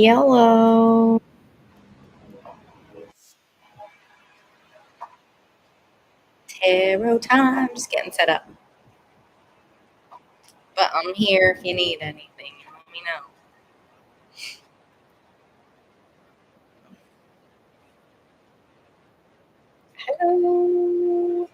Yellow. Tarot time. Just getting set up. But I'm here if you need anything. Let me know. Hello.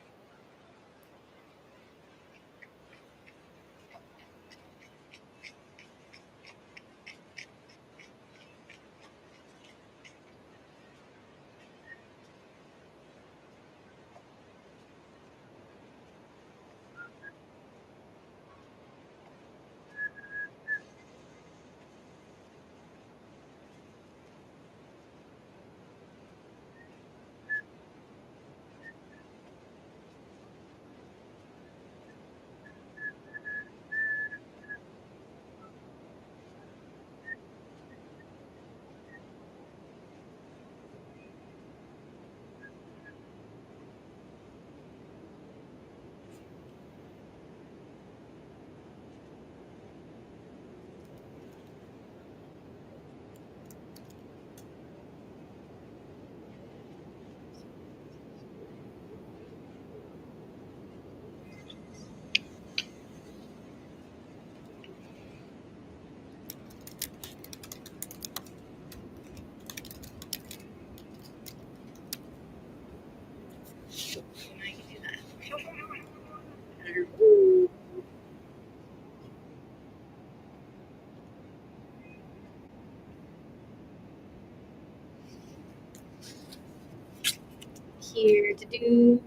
Here to do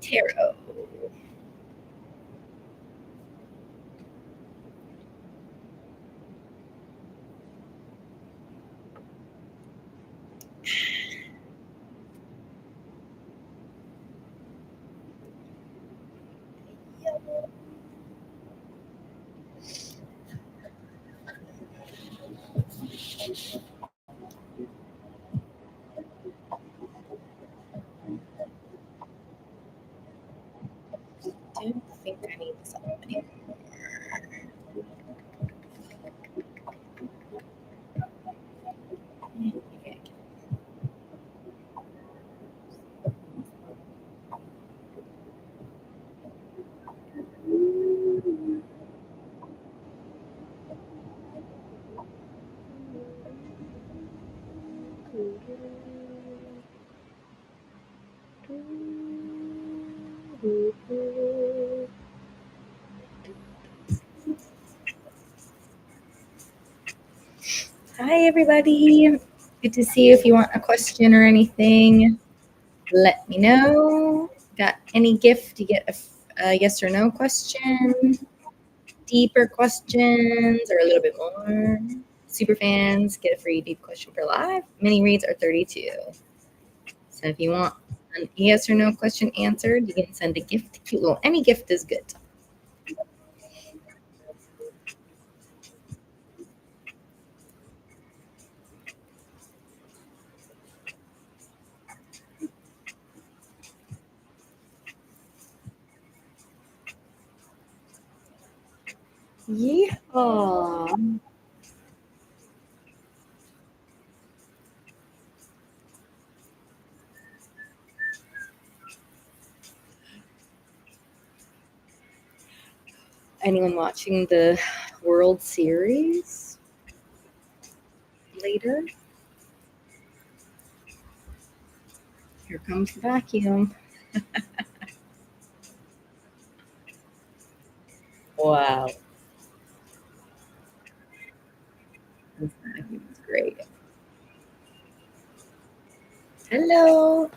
tarot. Don't think I need this up anymore. Okay. Hi, everybody. Good to see you. If you want a question or anything, let me know. Got any gift? You get a yes or no question, deeper questions, or a little bit more. Super fans get a free deep question for live. Mini reads are 32. So if you want an yes or no question answered, you can send a gift. Cute little any gift is good. Yeehaw. Anyone watching the World Series later? Here comes the vacuum. Wow. This vacuum is great. Hello.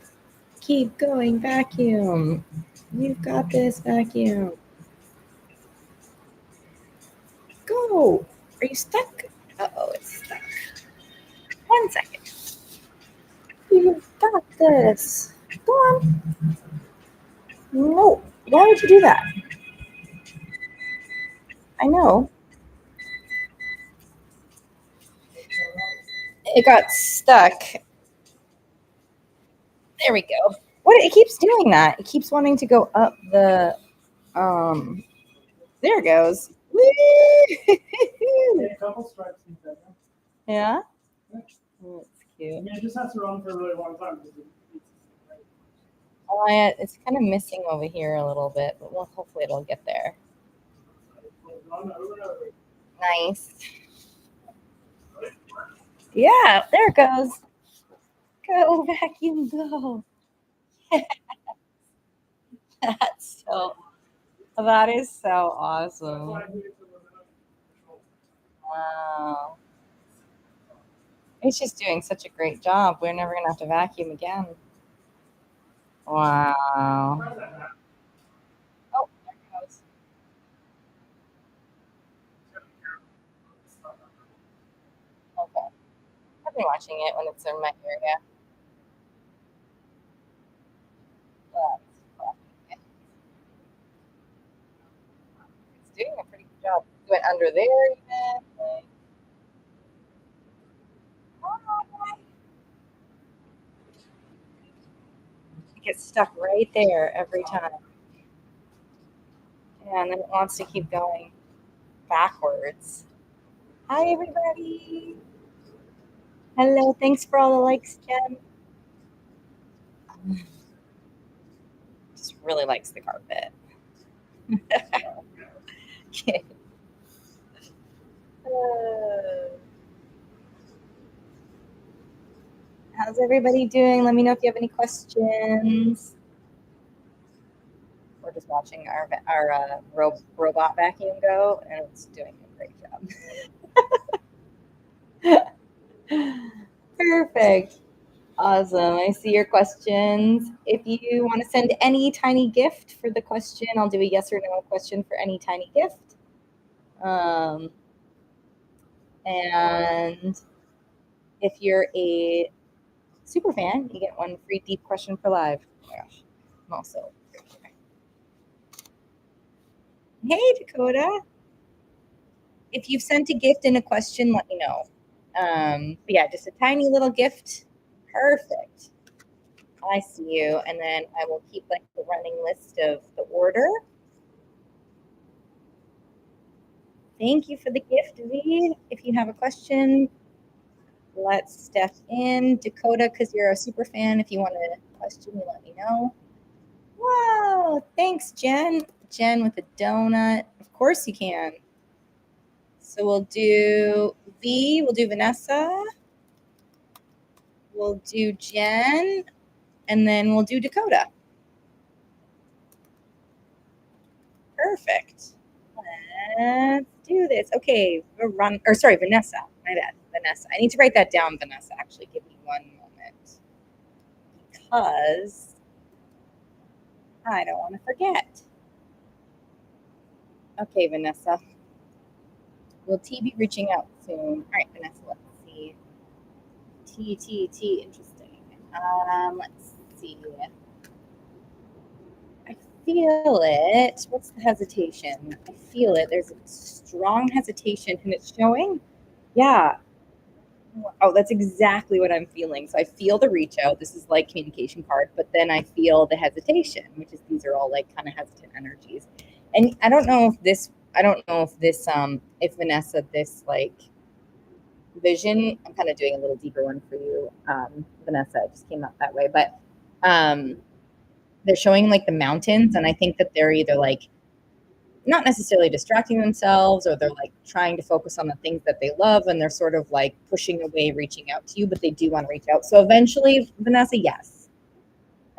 Keep going, vacuum. You've got this, vacuum. Go. Are you stuck? Uh-oh, it's stuck. 1 second. You've got this. Go on. No. Why would you do that? I know. It got stuck. There we go. What? It keeps doing that. It keeps wanting to go up the. There it goes. Woo! Yeah. Oh, it's cute. I mean, it just has to run for a really long time. Oh, yeah, it's kind of missing over here a little bit, but well, hopefully it'll get there. Nice. Yeah, there it goes. Go vacuum, go. That is so awesome. Wow. It's just doing such a great job. We're never gonna have to vacuum again. Wow. Oh, there it goes. Okay. I've been watching it when it's in my area. But it's doing a pretty good job. It went under there even. Like, oh, it gets stuck right there every time. Yeah, and then it wants to keep going backwards. Hi, everybody. Hello. Thanks for all the likes, Jen. Just really likes the carpet. Okay. How's everybody doing? Let me know if you have any questions. We're just watching our robot vacuum go, and it's doing a great job. Perfect. Awesome. I see your questions. If you want to send any tiny gift for the question, I'll do a yes or no question for any tiny gift. And if you're a super fan, you get one free deep question for live. Oh my gosh. I'm also. Hey, Dakota. If you've sent a gift and a question, let me know. But yeah, just a tiny little gift. Perfect. I see you. And then I will keep like the running list of the order. Thank you for the gift, V. If you have a question, let's step in. Dakota, because you're a super fan, if you want a question, you let me know. Wow. Thanks, Jen. Jen with a donut. Of course you can. So we'll do V, we'll do Vanessa, we'll do Jen, and then we'll do Dakota. Perfect. Let's do this. Okay, Vanessa. My bad, Vanessa. I need to write that down, Vanessa. Actually, give me one moment. Because I don't want to forget. Okay, Vanessa. Will T be reaching out soon? All right, Vanessa, let's see. T, interesting. Let's see. I feel it. What's the hesitation? I feel it. There's a strong hesitation, and it's showing. Yeah. Oh, that's exactly what I'm feeling. So I feel the reach out. This is like communication card, but then I feel the hesitation, which is these are all like kind of hesitant energies. And I don't know if this, if Vanessa, this like vision, I'm kind of doing a little deeper one for you, Vanessa. It just came out that way, but they're showing like the mountains, and I think that they're either like not necessarily distracting themselves, or they're like trying to focus on the things that they love, and they're sort of like pushing away reaching out to you, but they do want to reach out. So eventually, Vanessa, yes,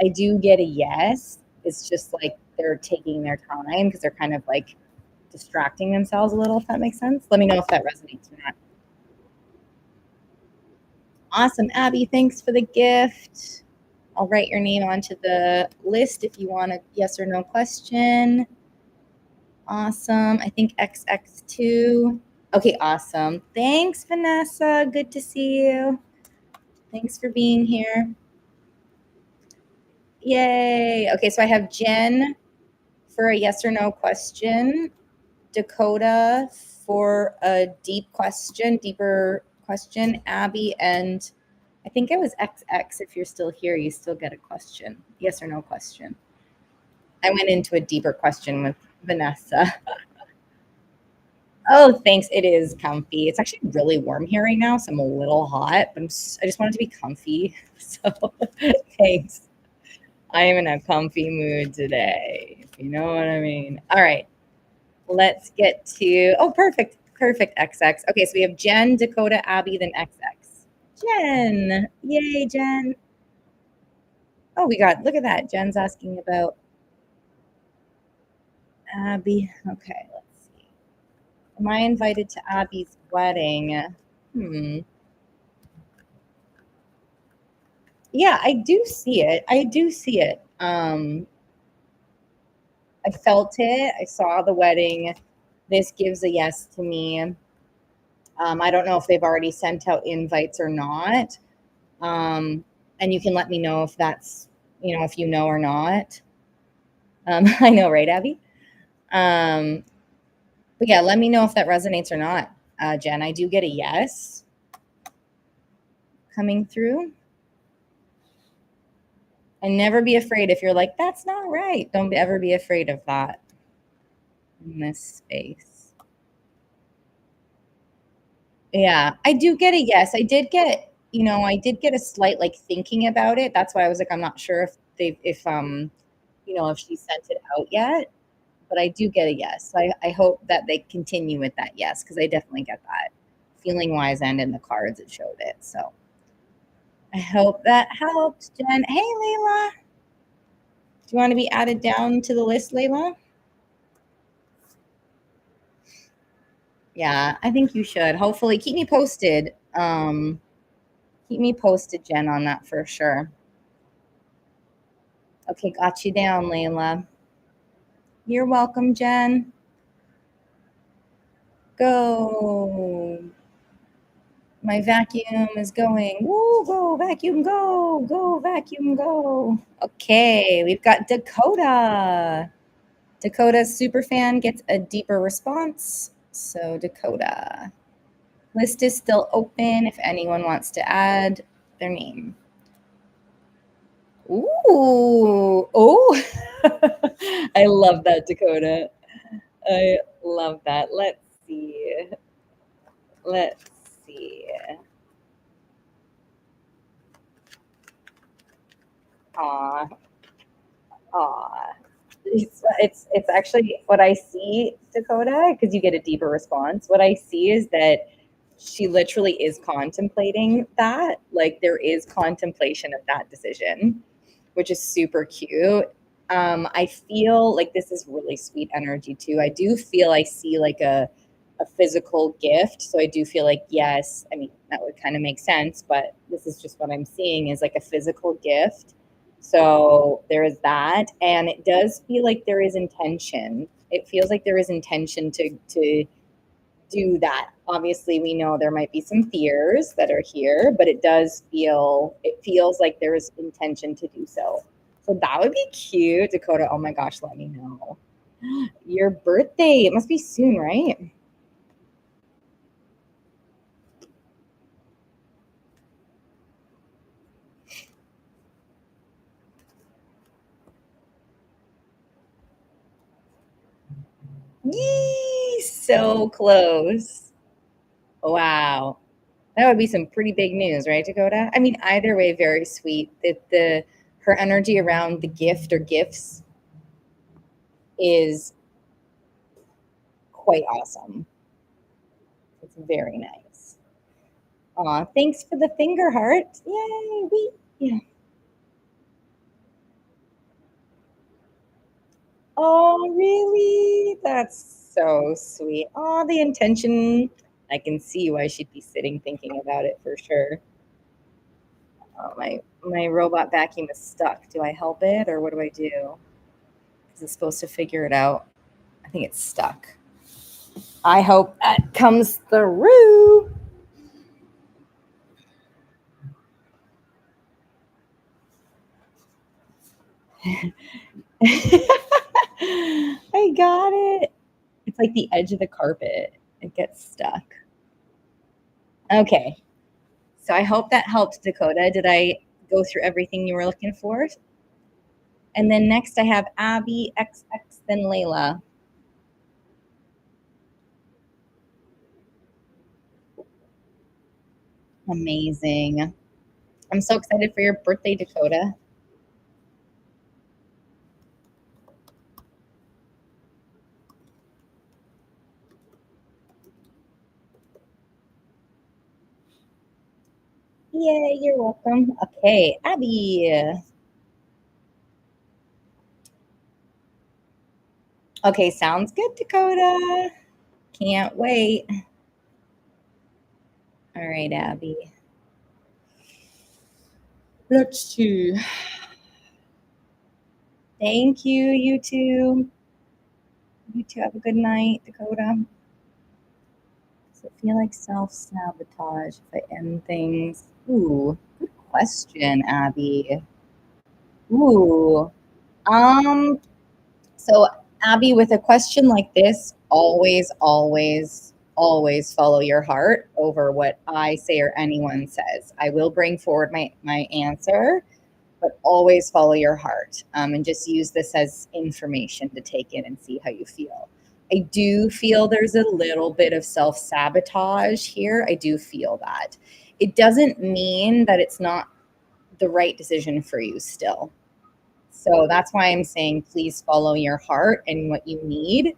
I do get a yes. It's just like they're taking their time because they're kind of like distracting themselves a little, if that makes sense. Let me know if that resonates or not. Awesome, Abby, thanks for the gift. I'll write your name onto the list if you want a yes or no question. Awesome. I think XX2. Okay, awesome. Thanks, Vanessa. Good to see you. Thanks for being here. Yay. Okay, so I have Jen for a yes or no question, Dakota for a deeper question, Abby, and I think it was XX. If you're still here, you still get a question, yes or no question. I went into a deeper question with Vanessa. Oh, thanks. It is comfy. It's actually really warm here right now, so I'm a little hot, but I just want it to be comfy. So thanks. I am in a comfy mood today, if you know what I mean. All right, let's get to, oh, perfect. Perfect, XX. Okay, so we have Jen, Dakota, Abby, then XX. Jen. Yay, Jen. Oh, look at that. Jen's asking about Abby. Okay, let's see. Am I invited to Abby's wedding? Yeah, I do see it. I do see it. I felt it. I saw the wedding. This gives a yes to me. I don't know if they've already sent out invites or not. And you can let me know if that's, if you know or not. I know, right, Abby? But yeah, let me know if that resonates or not, Jen. I do get a yes coming through. And never be afraid if you're like, that's not right. Don't ever be afraid of that in this space. Yeah, I do get a yes. I did get a slight like thinking about it. That's why I was like, I'm not sure if she sent it out yet, but I do get a yes. So I hope that they continue with that yes, because I definitely get that feeling wise, and in the cards it showed it. So I hope that helps, Jen. Hey, Layla. Do you want to be added down to the list, Layla? Yeah, I think you should. Hopefully, keep me posted. Keep me posted, Jen, on that for sure. Okay, got you down, Layla. You're welcome, Jen. Go. My vacuum is going. Woo, go, vacuum, go. Go, vacuum, go. Okay, we've got Dakota. Dakota's super fan gets a deeper response. So, Dakota. List is still open if anyone wants to add their name. Ooh. Oh. I love that, Dakota. I love that. Let's see. Let's see. Aw. Aw. It's actually what I see, Dakota, because you get a deeper response. What I see is that she literally is contemplating that. Like there is contemplation of that decision, which is super cute. I feel like this is really sweet energy too. I do feel I see like a physical gift. So I do feel like, yes, I mean, that would kind of make sense, but this is just what I'm seeing is like a physical gift. So there is that. And it does feel like there is intention. It feels like there is intention to do that. Obviously, we know there might be some fears that are here, but it feels like there is intention to do so. So that would be cute. Dakota, oh my gosh, let me know. Your birthday, it must be soon, right? Yee, so close. Wow. That would be some pretty big news, right, Dakota? I mean, either way, very sweet. Her energy around the gift or gifts is quite awesome. It's very nice. Aw, thanks for the finger heart. Yay, yeah. Oh, really? That's so sweet. Oh, the intention. I can see why she'd be sitting thinking about it for sure. Oh, my robot vacuum is stuck. Do I help it or what do I do? Is it supposed to figure it out? I think it's stuck. I hope that comes through. I got it. It's like the edge of the carpet. It gets stuck. Okay. So I hope that helped, Dakota. Did I go through everything you were looking for? And then next I have Abby, XX, then Layla. Amazing. I'm so excited for your birthday, Dakota. Yay, you're welcome. Okay, Abby. Okay, sounds good, Dakota. Can't wait. All right, Abby. Let's see. Thank you, you two. You two have a good night, Dakota. Does it feel like self-sabotage if I end things? Ooh, good question, Abby. Ooh. Um, so Abby, with a question like this, always, always, always follow your heart over what I say or anyone says. I will bring forward my answer, but always follow your heart, and just use this as information to take in and see how you feel. I do feel there's a little bit of self sabotage here. I do feel that. It doesn't mean that it's not the right decision for you still. So that's why I'm saying please follow your heart and what you need,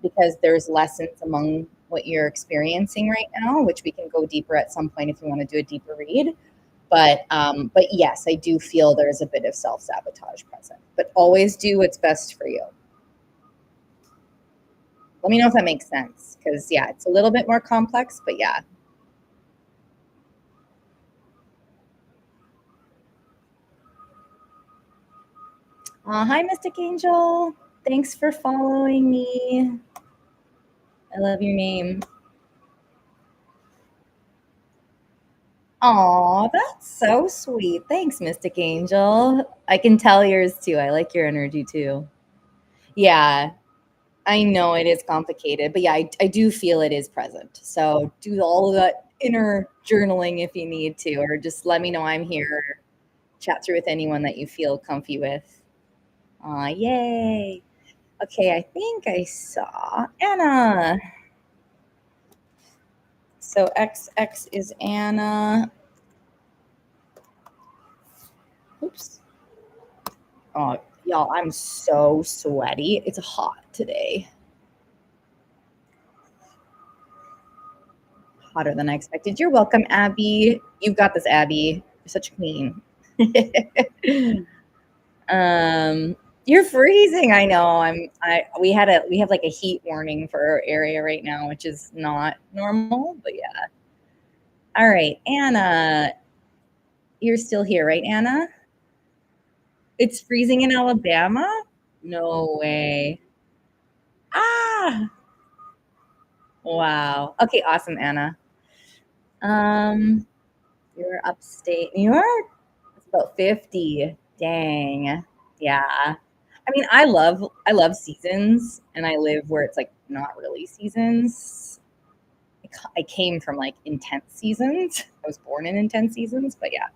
because there's lessons among what you're experiencing right now, which we can go deeper at some point if you want to do a deeper read. But yes, I do feel there's a bit of self-sabotage present. But always do what's best for you. Let me know if that makes sense. Because yeah, it's a little bit more complex, but yeah. Hi, Mystic Angel. Thanks for following me. I love your name. Aw, that's so sweet. Thanks, Mystic Angel. I can tell yours too. I like your energy too. Yeah, I know it is complicated, but yeah, I do feel it is present. So do all of that inner journaling if you need to, or just let me know I'm here. Chat through with anyone that you feel comfy with. Aw, yay. Okay, I think I saw Anna. So XX is Anna. Oops. Oh, y'all, I'm so sweaty. It's hot today. Hotter than I expected. You're welcome, Abby. You've got this, Abby. You're such a queen. You're freezing. I know. We have like a heat warning for our area right now, which is not normal, but yeah. All right, Anna. You're still here, right, Anna? It's freezing in Alabama? No way. Ah, wow. Okay, awesome, Anna. Um, you're upstate New York? It's about 50. Dang. Yeah. I mean, I love seasons, and I live where it's like not really seasons. I came from like intense seasons. I was born in intense seasons, but yeah.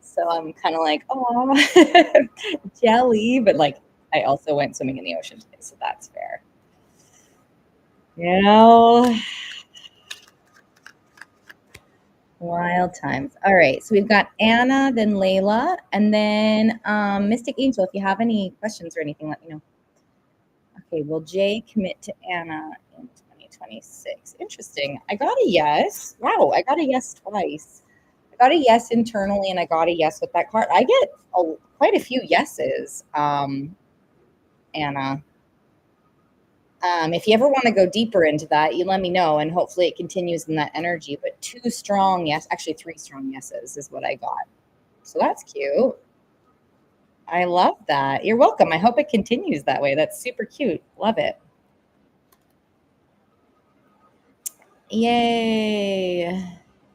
So I'm kind of like, oh, jelly, but like I also went swimming in the ocean today, so that's fair. You know, wild times. All right, so we've got Anna, then Layla, and then Mystic Angel. If you have any questions or anything, let me know. Okay, will Jay commit to Anna in 2026? Interesting. I got a yes. Wow, I got a yes twice. I got a yes internally, and I got a yes with that card. I get quite a few yeses, Anna. If you ever want to go deeper into that, you let me know, and hopefully it continues in that energy. But two strong yes, actually three strong yeses is what I got. So that's cute. I love that. You're welcome. I hope it continues that way. That's super cute. Love it. Yay.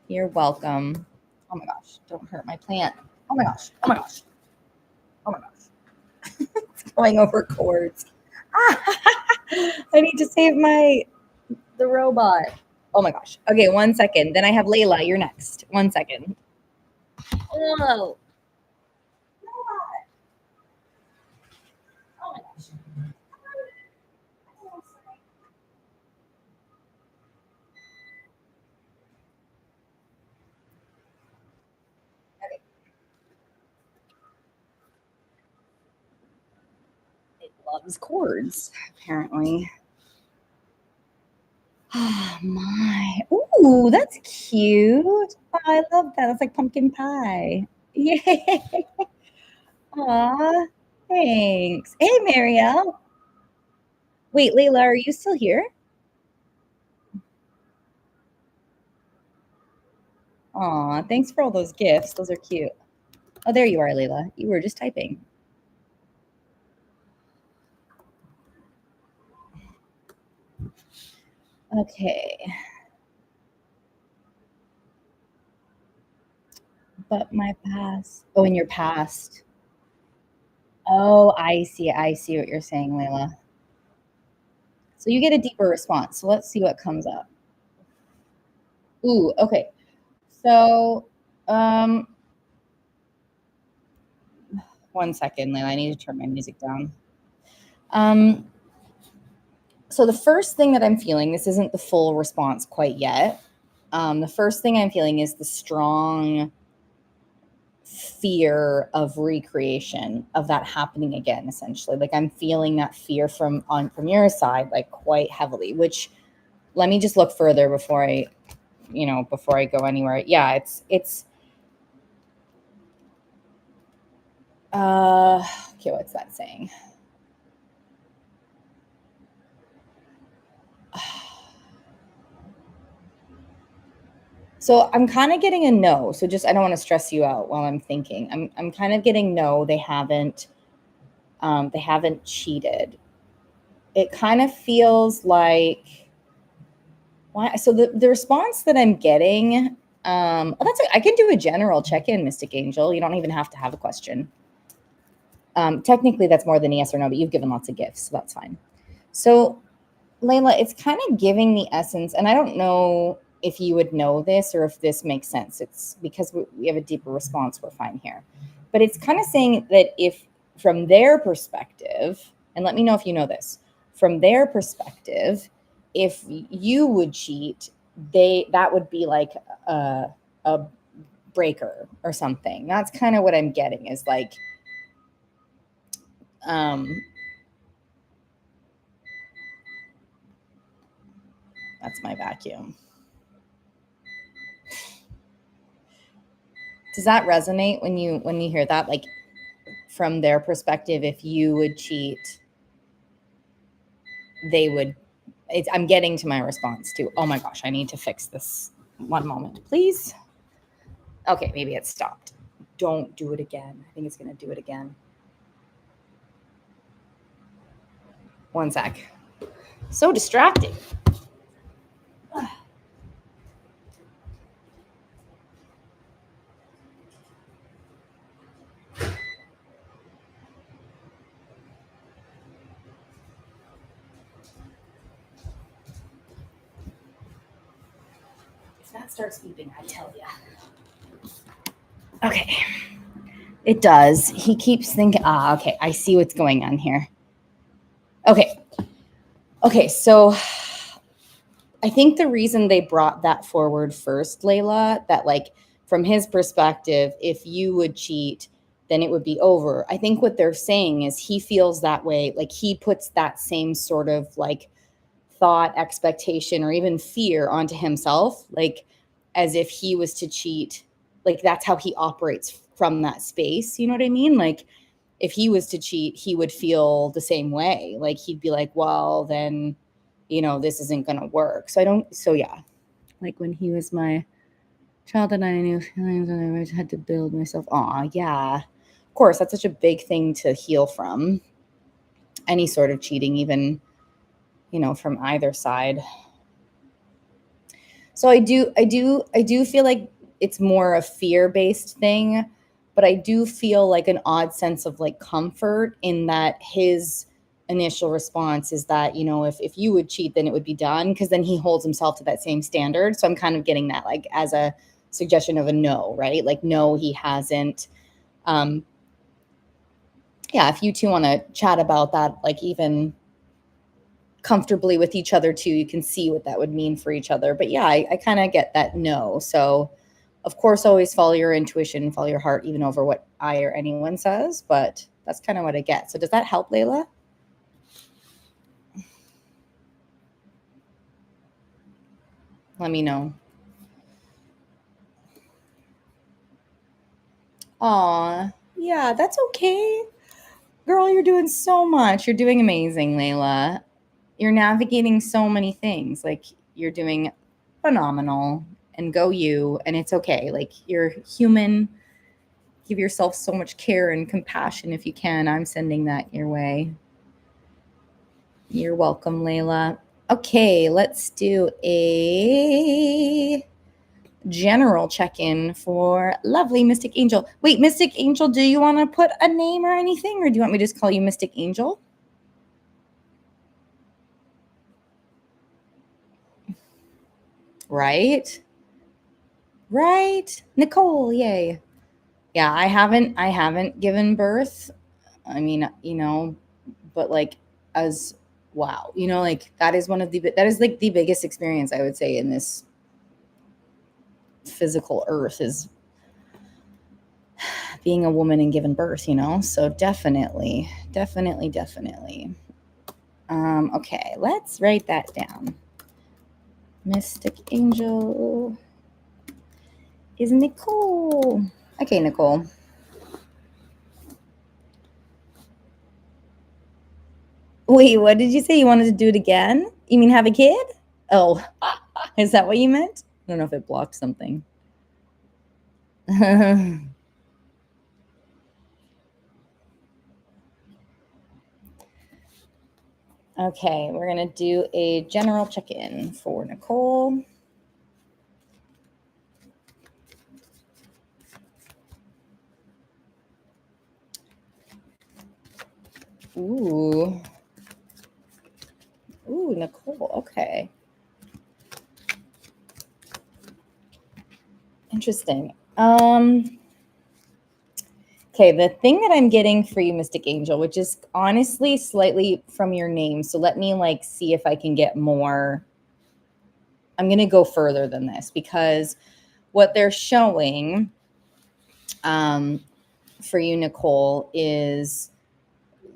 You're welcome. Oh my gosh, don't hurt my plant. Oh my gosh. Oh my gosh. Oh my gosh. It's going over cords. I need to save the robot. Oh my gosh. Okay, 1 second. Then I have Layla. You're next. 1 second. Oh. Oh my gosh. loves chords, apparently. Oh my. Ooh, that's cute. Oh, I love that. That's like pumpkin pie. Yay. Aw, thanks. Hey, Marielle. Wait, Layla, are you still here? Aw, thanks for all those gifts. Those are cute. Oh, there you are, Layla. You were just typing. Okay. But my past. Oh, in your past. Oh, I see. I see what you're saying, Layla. So you get a deeper response. So let's see what comes up. Ooh, okay. So, um, one second, Layla. I need to turn my music down. Um, so the first thing that I'm feeling, this isn't the full response quite yet. The first thing I'm feeling is the strong fear of recreation of that happening again, essentially. Like I'm feeling that fear from your side, like quite heavily, which let me just look further before I go anywhere. Yeah, it's okay, what's that saying? So I'm kind of getting a no. So just I don't want to stress you out while I'm thinking. I'm kind of getting no. They haven't cheated. It kind of feels like why. So the response that I'm getting, I can do a general check in, Mystic Angel. You don't even have to have a question. Technically, that's more than a yes or no, but you've given lots of gifts, so that's fine. So, Layla, it's kind of giving the essence, and I don't know if you would know this or if this makes sense. It's because we have a deeper response, we're fine here. But it's kind of saying that if, from their perspective, and let me know if you know this, from their perspective, if you would cheat, that would be like a breaker or something. That's kind of what I'm getting is like, that's my vacuum. Does that resonate when you hear that? Like from their perspective, if you would cheat, they would. I'm getting to my response too. Oh my gosh, I need to fix this. One moment, please. Okay, maybe it stopped. Don't do it again. I think it's going to do it again. One sec. So distracting. If that starts beeping, I tell you. Okay. It does. He keeps thinking, okay, I see what's going on here. Okay, so I think the reason they brought that forward first, Layla, that like from his perspective, if you would cheat, then it would be over. I think what they're saying is he feels that way. Like he puts that same sort of like thought, expectation, or even fear onto himself, like as if he was to cheat. Like that's how he operates from that space. You know what I mean? Like if he was to cheat, he would feel the same way. Like he'd be like, well, then this isn't going to work. So yeah, like when he was my child and I knew feelings and I had to build myself. Aw, yeah. Of course, that's such a big thing to heal from. Any sort of cheating, even, from either side. So I do feel like it's more a fear-based thing, but I do feel like an odd sense of like comfort in that his initial response is that, if you would cheat, then it would be done, because then he holds himself to that same standard. So I'm kind of getting that like as a suggestion of a no, right? Like, no, he hasn't. Yeah, if you two want to chat about that, like even comfortably with each other too, you can see what that would mean for each other. But yeah, I kind of get that no. So of course, always follow your intuition, follow your heart, even over what I or anyone says. But that's kind of what I get. So does that help, Layla? Let me know. Aw, yeah, that's okay. Girl, you're doing so much. You're doing amazing, Layla. You're navigating so many things. Like, you're doing phenomenal, and go you, and it's okay. Like, you're human. Give yourself so much care and compassion if you can. I'm sending that your way. You're welcome, Layla. Okay, let's do a general check-in for lovely Mystic Angel. Wait, Mystic Angel, do you want to put a name or anything, or do you want me to just call you Mystic Angel? Right? Right? Nicole, yay. Yeah, I haven't given birth. I mean, but like, as wow, like that is like the biggest experience I would say in this physical earth, is being a woman and giving birth, so definitely. Okay, let's write that down. Mystic Angel is Nicole. Okay, Nicole. Wait, what did you say? You wanted to do it again? You mean have a kid? Oh, is that what you meant? I don't know if it blocked something. Okay, we're going to do a general check-in for Nicole. Ooh, Nicole. Okay. Interesting. Okay, the thing that I'm getting for you, Mystic Angel, which is honestly slightly from your name. So let me see if I can get more. I'm going to go further than this, because what they're showing for you, Nicole, is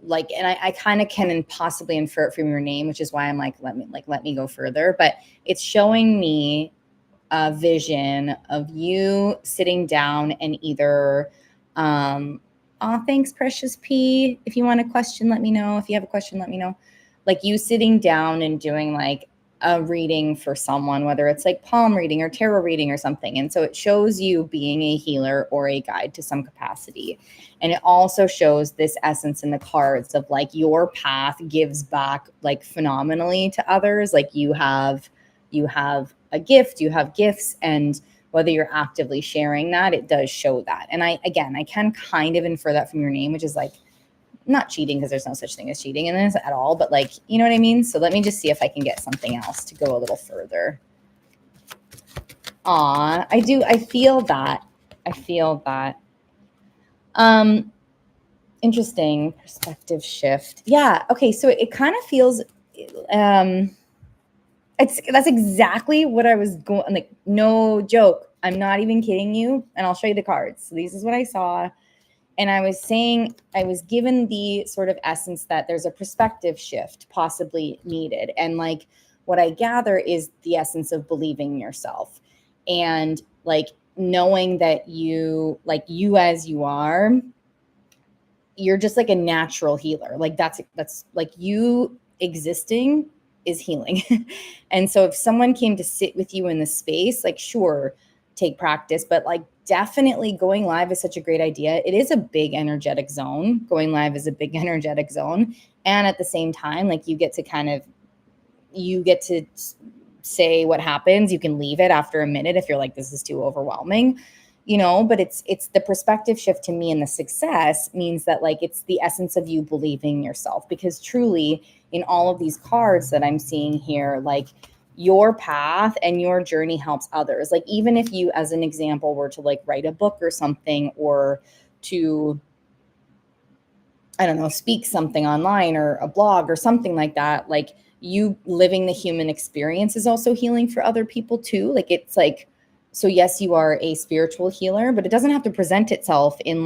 and I kind of can possibly infer it from your name, which is why I'm let me go further. But it's showing me a vision of you sitting down and either, thanks, Precious P. If you want a question, let me know. If you have a question, let me know. Like you sitting down and doing a reading for someone, whether it's palm reading or tarot reading or something. And so it shows you being a healer or a guide to some capacity. And it also shows this essence in the cards of your path gives back phenomenally to others. You have a gift, you have gifts, and whether you're actively sharing that, it does show that. And I can kind of infer that from your name, which is not cheating, because there's no such thing as cheating in this at all, but you know what I mean? So let me just see if I can get something else to go a little further. I do. I feel that. Interesting perspective shift. Yeah. Okay. So it kind of feels, that's exactly what I was going, no joke. I'm not even kidding you. And I'll show you the cards. So this is what I saw. And I was saying, I was given the sort of essence that there's a perspective shift possibly needed. And what I gather is the essence of believing in yourself and knowing that you as you are, you're just a natural healer. That's you existing is healing. And so if someone came to sit with you in the space, sure, take practice, but definitely going live is such a great idea. It is a big energetic zone. Going live is a big energetic zone. And at the same time, you get to say what happens. You can leave it after a minute if you're this is too overwhelming, but it's the perspective shift to me. And the success means that it's the essence of you believing yourself, because truly in all of these cards that I'm seeing here, your path and your journey helps others. Even if you, as an example, were to write a book or something, or to, I don't know, speak something online or a blog or something like that, you living the human experience is also healing for other people too. So yes, you are a spiritual healer, but it doesn't have to present itself in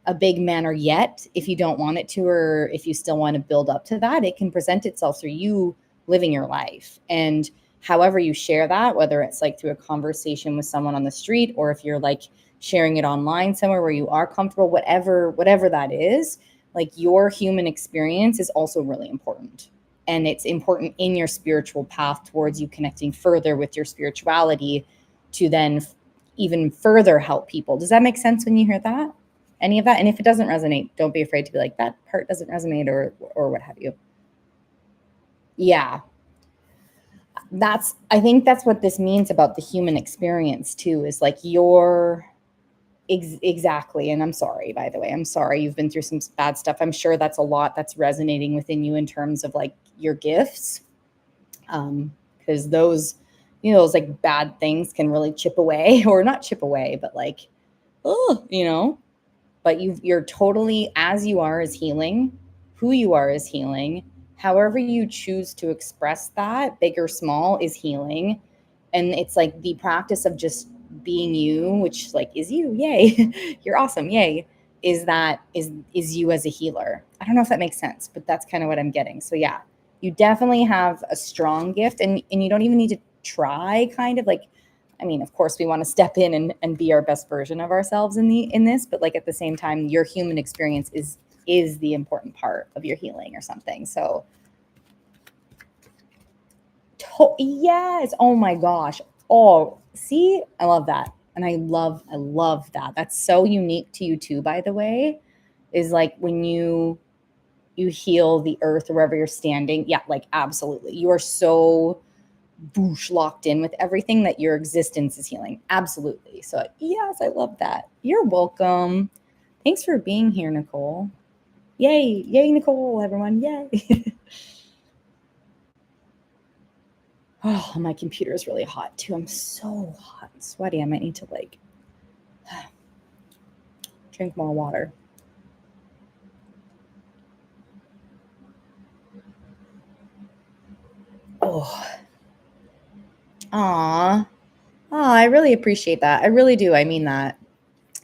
a big manner yet. If you don't want it to, or if you still want to build up to that, it can present itself through you living your life and however you share that, whether it's like through a conversation with someone on the street, or if you're like sharing it online somewhere where you are comfortable, whatever that is, like your human experience is also really important. And it's important in your spiritual path towards you connecting further with your spirituality to then even further help people. Does that make sense when you hear that? Any of that? And if it doesn't resonate, don't be afraid to be like, that part doesn't resonate, or what have you. Yeah. I think that's what this means about the human experience too, is like exactly. And I'm sorry, by the way, I'm sorry you've been through some bad stuff. I'm sure that's a lot that's resonating within you in terms of like your gifts. Because those, those like bad things can really chip away, or not chip away, but like, but you're totally, as you are is healing, who you are is healing. However you choose to express that, big or small, is healing. And it's like the practice of just being you, which like is you, yay, you're awesome, yay, is you as a healer. I don't know if that makes sense, but that's kind of what I'm getting. So yeah, you definitely have a strong gift, and you don't even need to try, kind of like, I mean, of course we want to step in and be our best version of ourselves in this, but like at the same time, your human experience is the important part of your healing or something. So yes. Oh my gosh. Oh, see, I love that. And I love that. That's so unique to you too, by the way, is like when you heal the earth or wherever you're standing. Yeah, like absolutely. You are so locked in with everything that your existence is healing. Absolutely. So yes, I love that. You're welcome. Thanks for being here, Nicole. Yay, Nicole, everyone. Yay. Oh, my computer is really hot too. I'm so hot and sweaty. I might need to like drink more water. Oh. Aw. Oh, I really appreciate that. I really do. I mean that.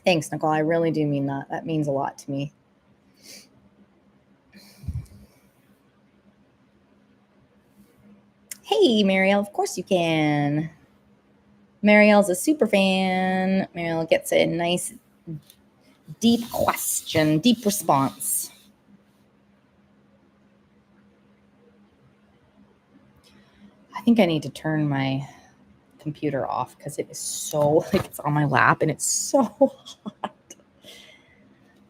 Thanks, Nicole. I really do mean that. That means a lot to me. Hey, Marielle, of course you can. Marielle's a super fan. Marielle gets a nice, deep question, deep response. I think I need to turn my computer off because it is so, like, it's on my lap and it's so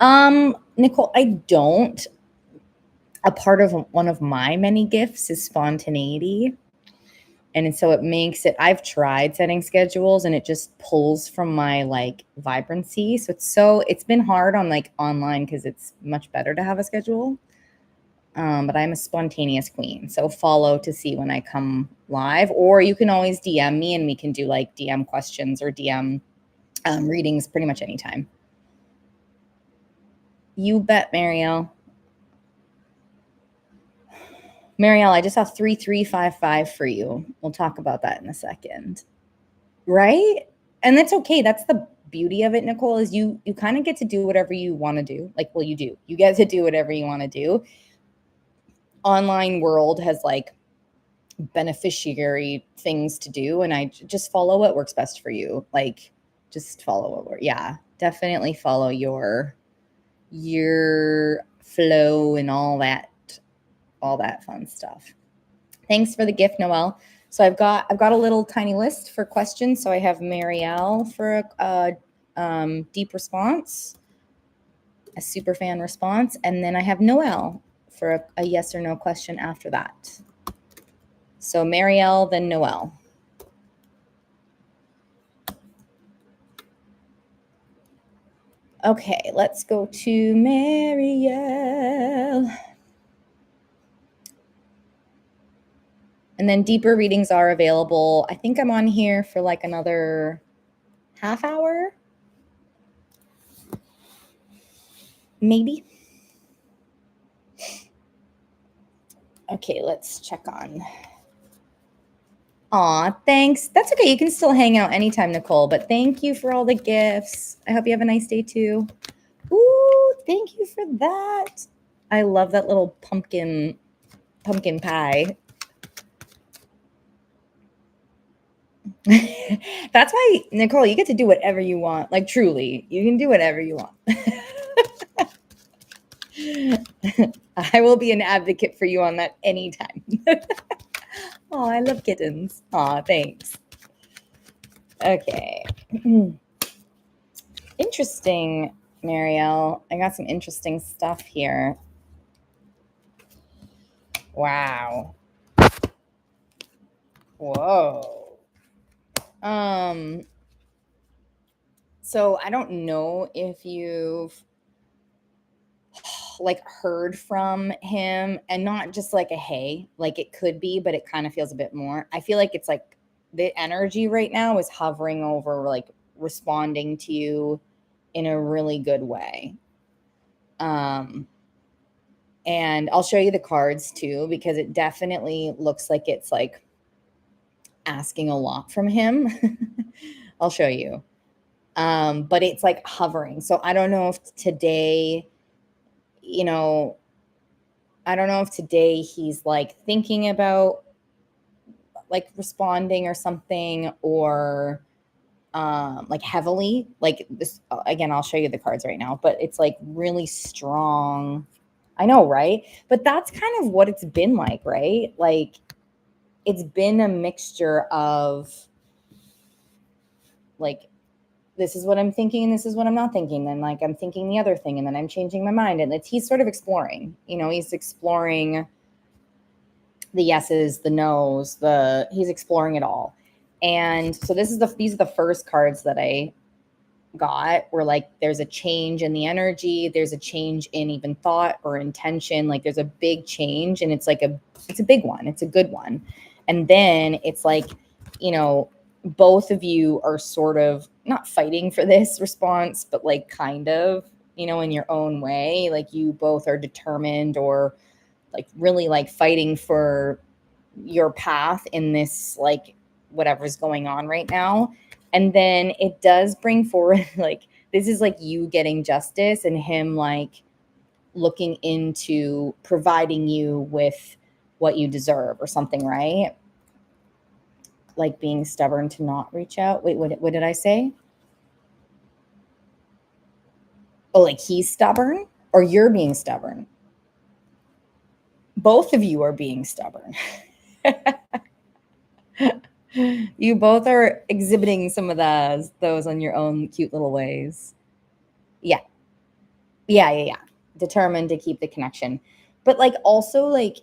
hot. Nicole, I don't. A part of one of my many gifts is spontaneity. And so it makes it, I've tried setting schedules and it just pulls from my like vibrancy. So it's been hard on like online because it's much better to have a schedule. But I'm a spontaneous queen. So follow to see when I come live, or you can always DM me and we can do like DM questions or DM readings pretty much anytime. You bet, Marielle. Marielle, I just saw 3355 for you. We'll talk about that in a second. Right? And that's okay. That's the beauty of it, Nicole, is you kind of get to do whatever you want to do. Like, well, you do. You get to do whatever you want to do. Online world has like beneficiary things to do, and I just follow what works best for you. Like, just follow what works. Yeah, definitely follow your flow and all that fun stuff. Thanks for the gift, Noelle. So I've got a little tiny list for questions. So I have Marielle for a deep response, a super fan response, and then I have Noelle for a yes or no question after that. So Marielle, then Noelle. Okay, let's go to Marielle. And then deeper readings are available. I think I'm on here for like another half hour. Maybe. Okay, let's check on. Aw, thanks. That's okay. You can still hang out anytime, Nicole, but thank you for all the gifts. I hope you have a nice day too. Ooh, thank you for that. I love that little pumpkin pie. That's why, Nicole, you get to do whatever you want. Like, truly, you can do whatever you want. I will be an advocate for you on that anytime. Oh, I love kittens. Aw, thanks. Okay. Interesting, Marielle. I got some interesting stuff here. Wow. Whoa. So I don't know if you've like heard from him, and not just like a hey, like it could be, but it kind of feels a bit more. I feel like it's like the energy right now is hovering over like responding to you in a really good way. And I'll show you the cards too, because it definitely looks like it's like asking a lot from him. I'll show you. But it's like hovering. So I don't know if today, you know, I don't know if today he's like thinking about like responding or something, or like heavily like this. Again, I'll show you the cards right now, but it's like really strong. I know, right? But that's kind of what it's been like, right? Like it's been a mixture of like, this is what I'm thinking and this is what I'm not thinking. Then like I'm thinking the other thing and then I'm changing my mind. And he's sort of exploring, he's exploring the yeses, the nos, he's exploring it all. And so these are the first cards that I got, where like there's a change in the energy, there's a change in even thought or intention, like there's a big change, and it's a big one, it's a good one. And then it's like, both of you are sort of not fighting for this response, but like kind of, in your own way, like you both are determined or like really like fighting for your path in this, like whatever's going on right now. And then it does bring forward like, this is like you getting justice and him like looking into providing you with what you deserve or something, right? Like being stubborn to not reach out. Wait, what did I say? Oh, like he's stubborn or you're being stubborn? Both of you are being stubborn. You both are exhibiting some of those on your own cute little ways. Yeah. Determined to keep the connection. But like also like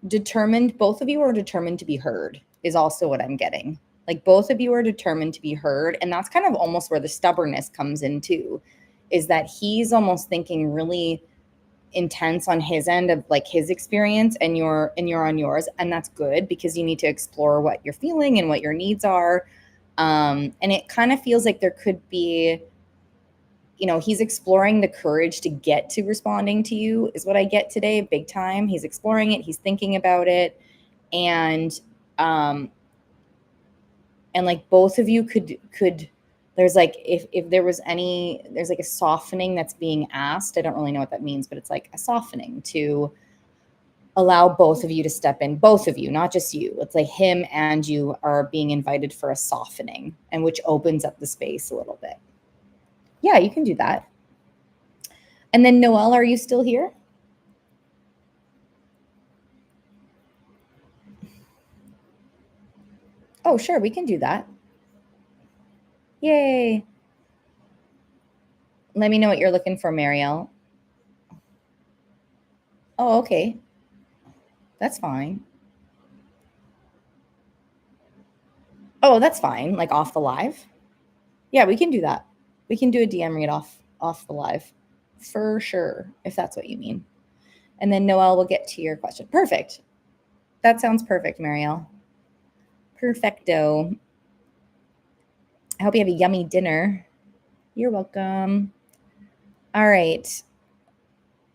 determined, both of you are determined to be heard is also what I'm getting. Like both of you are determined to be heard. And that's kind of almost where the stubbornness comes in too, is that he's almost thinking really intense on his end of like his experience, and you're on yours. And that's good, because you need to explore what you're feeling and what your needs are. And it kind of feels like there could be, he's exploring the courage to get to responding to you is what I get today, big time. He's exploring it. He's thinking about it. And like both of you could, there's like, if there was any, there's like a softening that's being asked. I don't really know what that means, but it's like a softening to allow both of you to step in, both of you, not just you. It's like him and you are being invited for a softening, and which opens up the space a little bit. Yeah, you can do that. And then Noelle, are you still here? Oh, sure, we can do that. Yay. Let me know what you're looking for, Marielle. Oh, okay. That's fine. Oh, that's fine. Like off the live? Yeah, we can do that. We can do a DM read off the live for sure, if that's what you mean. And then Noelle will get to your question. Perfect. That sounds perfect, Marielle. Perfecto. I hope you have a yummy dinner. You're welcome. All right.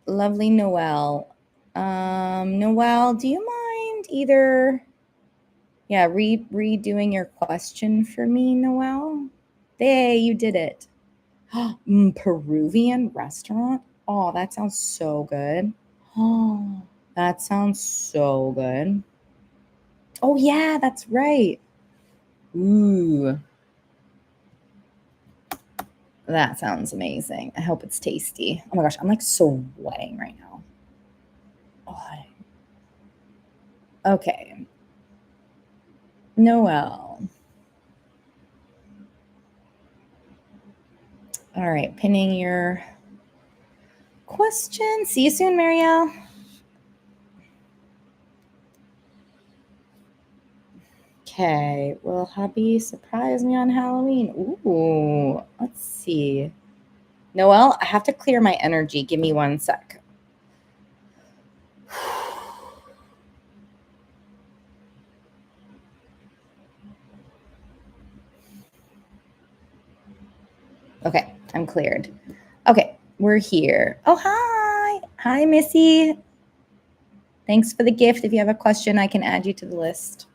Lovely Noelle. Noelle, do you mind either redoing your question for me, Noelle? Hey, you did it. Peruvian restaurant? Oh, that sounds so good. Oh, that sounds so good. Oh, yeah, that's right. Ooh. That sounds amazing. I hope it's tasty. Oh my gosh, I'm like sweating right now. Oh. Okay. Noelle. All right, pinning your question. See you soon, Marielle. Okay, will hubby surprise me on Halloween? Ooh, let's see. Noelle, I have to clear my energy. Give me 1 sec. Okay, I'm cleared. Okay, we're here. Oh, hi. Hi, Missy. Thanks for the gift. If you have a question, I can add you to the list.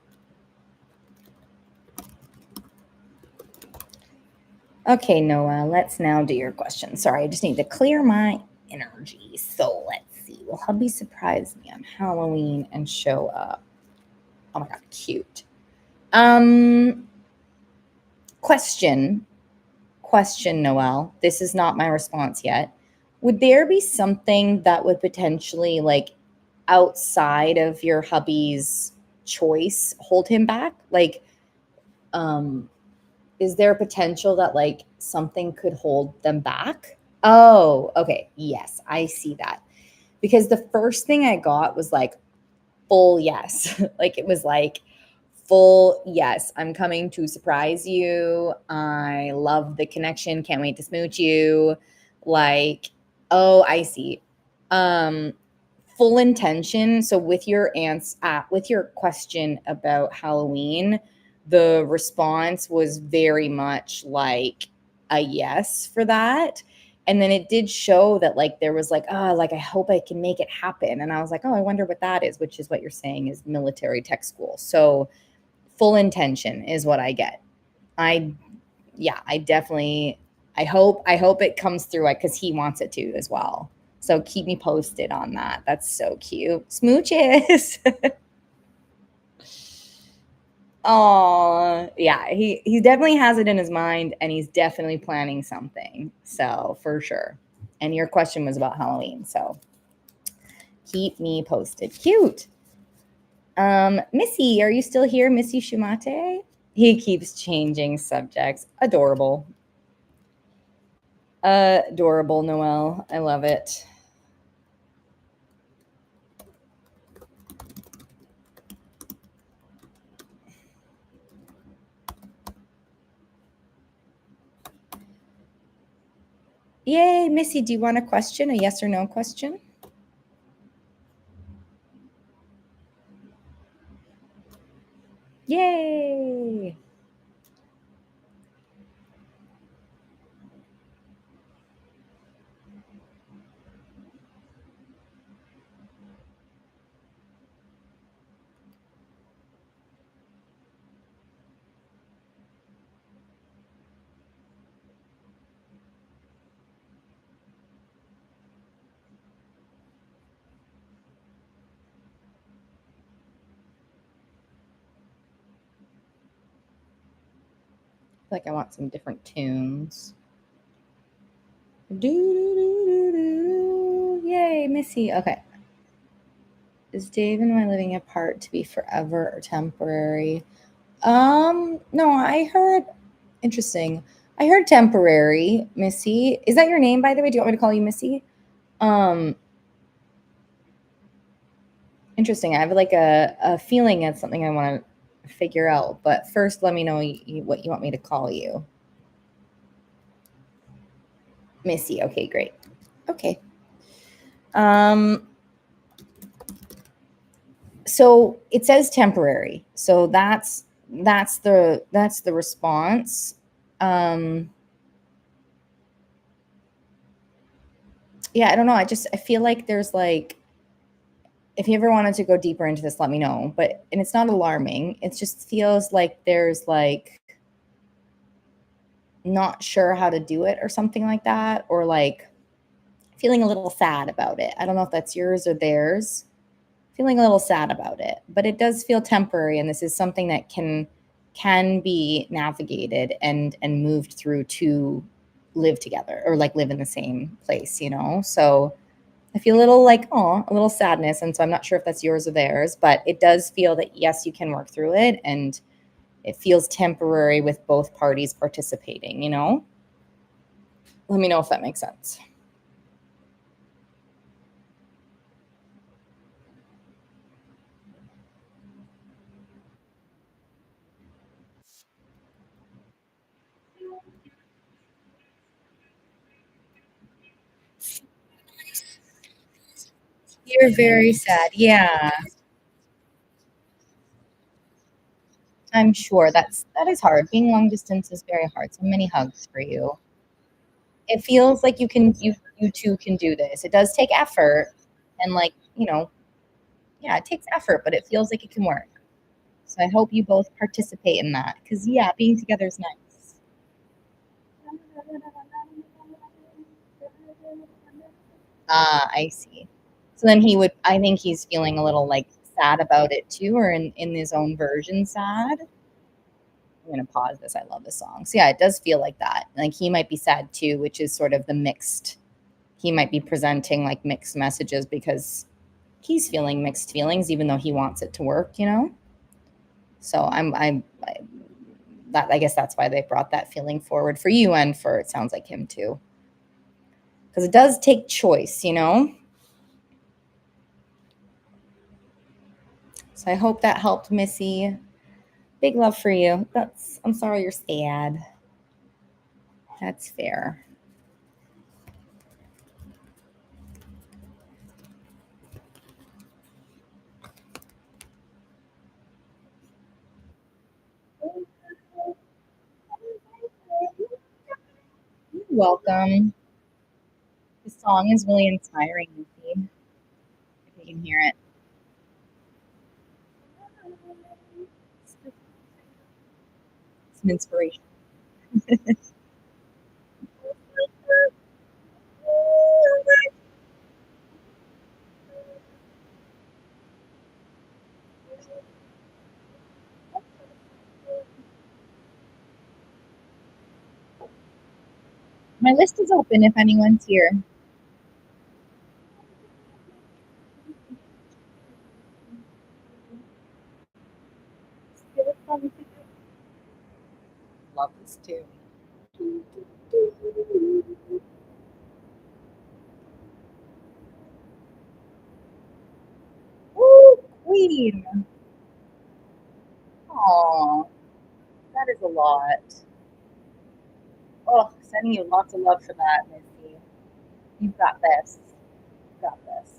Okay, Noah, let's now do your question. Sorry, I just need to clear my energy. So let's see. Will hubby surprise me on Halloween and show up? Oh my God, cute. Question, Noelle. This is not my response yet. Would there be something that would potentially, like, outside of your hubby's choice, hold him back? Like, is there a potential that like something could hold them back? Oh, okay. Yes, I see that. Because the first thing I got was like full yes. Like it was like full yes. I'm coming to surprise you. I love the connection. Can't wait to smooch you. Like, oh, I see. Full intention. So with your with your question about Halloween, the response was very much like a yes for that. And then it did show that like there was like, oh, like I hope I can make it happen. And I was like, oh, I wonder what that is, which is what you're saying is military tech school. So full intention is what I get. I definitely I hope it comes through because he wants it to as well. So keep me posted on that. That's so cute. Smooches. Oh, yeah. He definitely has it in his mind and he's definitely planning something. So for sure. And your question was about Halloween. So keep me posted. Cute. Missy, are you still here? Missy Shumate? He keeps changing subjects. Adorable. Adorable, Noelle. I love it. Yay, Missy, do you want a question? A yes or no question? Yay. Like I want some different tunes. Yay, Missy. Okay. Is Dave and I living apart to be forever or temporary? No, I heard interesting. I heard temporary, Missy. Is that your name, by the way? Do you want me to call you Missy? Interesting. I have like a feeling it's something I want to figure out. But first, let me know what you want me to call you. Missy. Okay, great. Okay. So it says temporary. So that's the response. Yeah, I don't know. I feel like there's like, if you ever wanted to go deeper into this, let me know. And it's not alarming. It just feels like there's like not sure how to do it or something like that, or like feeling a little sad about it. I don't know if that's yours or theirs. Feeling a little sad about it, but it does feel temporary. And this is something that can can be navigated and moved through to live together or like live in the same place, you know? So I feel a little like, oh, a little sadness. And so I'm not sure if that's yours or theirs, but it does feel that yes, you can work through it and it feels temporary with both parties participating, you know? Let me know if that makes sense. You're very sad. Yeah, I'm sure that is hard. Being long distance is very hard. So many hugs for you. It feels like you two can do this. It does take effort and like, you know, yeah, it takes effort, but it feels like it can work. So I hope you both participate in that because yeah, being together is nice. Ah, I see. So then he would, I think he's feeling a little like sad about it too, or in his own version sad. I'm gonna pause this. I love this song. So yeah, it does feel like that. Like he might be sad too, which is sort of the mixed. He might be presenting like mixed messages because he's feeling mixed feelings, even though he wants it to work. You know. So that I guess that's why they brought that feeling forward for you and for it sounds like him too, because it does take choice. You know. So I hope that helped, Missy. Big love for you. I'm sorry you're sad. That's fair. You're welcome. The song is really inspiring, Missy, if you can hear it. Some inspiration. My list is open if anyone's here. Love this too. Woo, Queen. Aw, that is a lot. Oh, sending you lots of love for that, Missy. You've got this. You've got this.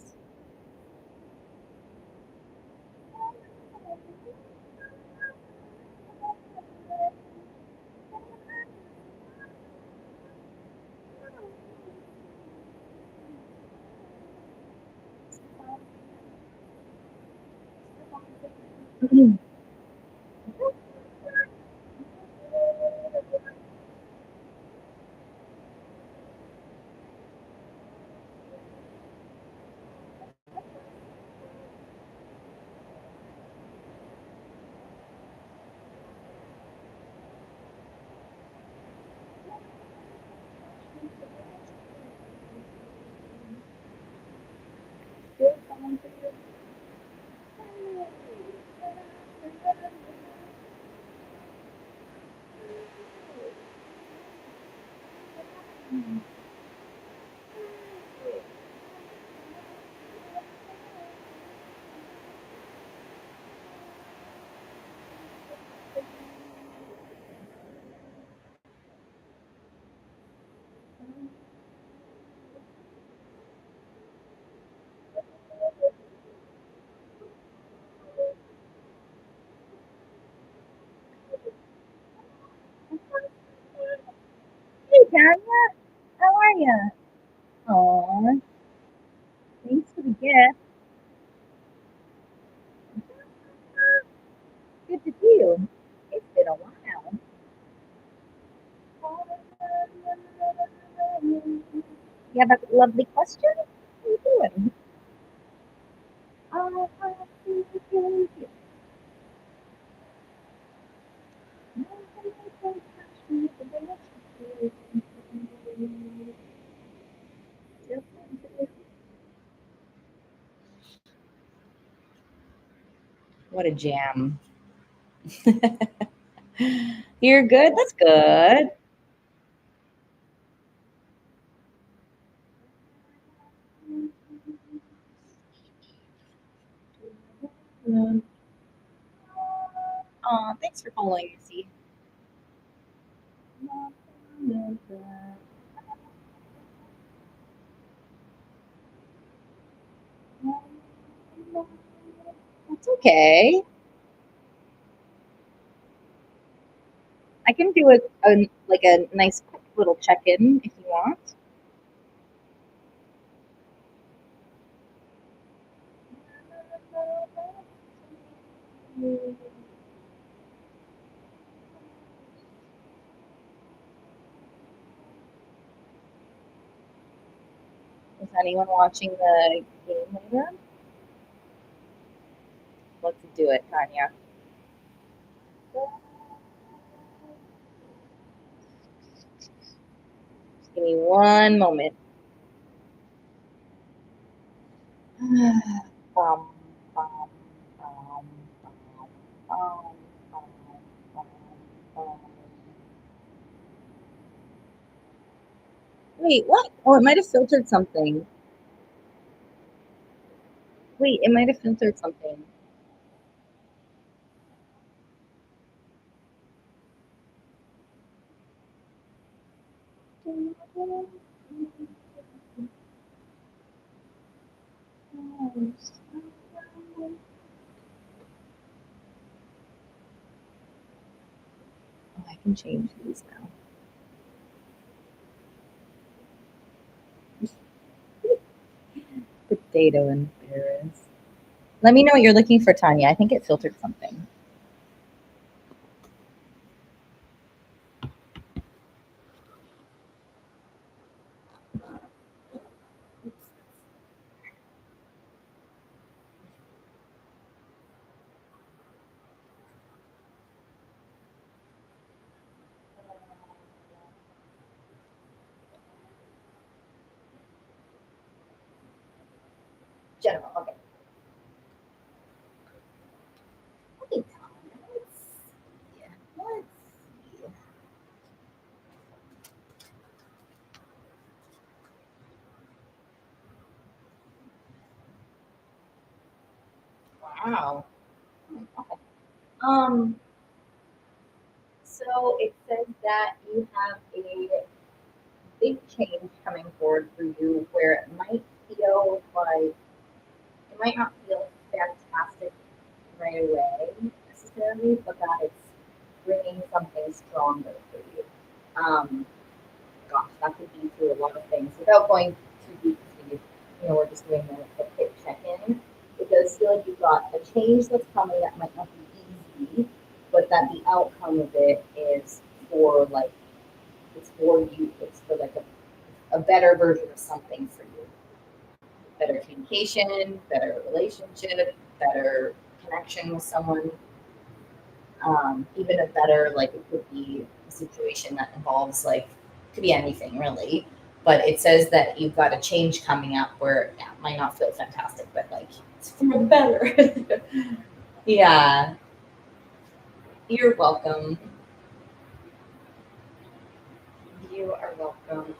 Hey, Tanya. How are you? Aw, thanks for the gift. Good to see you. It's been a while. You have a lovely question? What are you doing? Oh, thank you. What a jam. You're good? That's good. Oh, thanks for following, Missy. That's okay. I can do a nice quick little check-in if you want. Is anyone watching the game later? Let's do it, Tanya. Just give me one moment. Bum, bum, bum, bum, bum, bum, bum, bum. Wait, what? Oh, it might have filtered something. Wait, it might have filtered something. Oh, I can change these now. Potato and Paris. Let me know what you're looking for, Tanya. I think it filtered something. General, okay. Okay, Tanya, let's see. Let's see. Wow. Okay. So it says that you have a big change coming forward for you where it might feel like it might not feel fantastic right away necessarily, but that it's bringing something stronger for you. Gosh, that could be through a lot of things without going too deep. We're just doing a quick check-in. It does feel like you've got a change that's coming that might not be easy, but that the outcome of it is for like it's for you. It's for like a better version of something for you. Better communication, better relationship, better connection with someone. Even a better like it could be a situation that involves like could be anything really. But it says that you've got a change coming up where yeah, it might not feel fantastic, but like it's for the better. Yeah, you're welcome. You are welcome.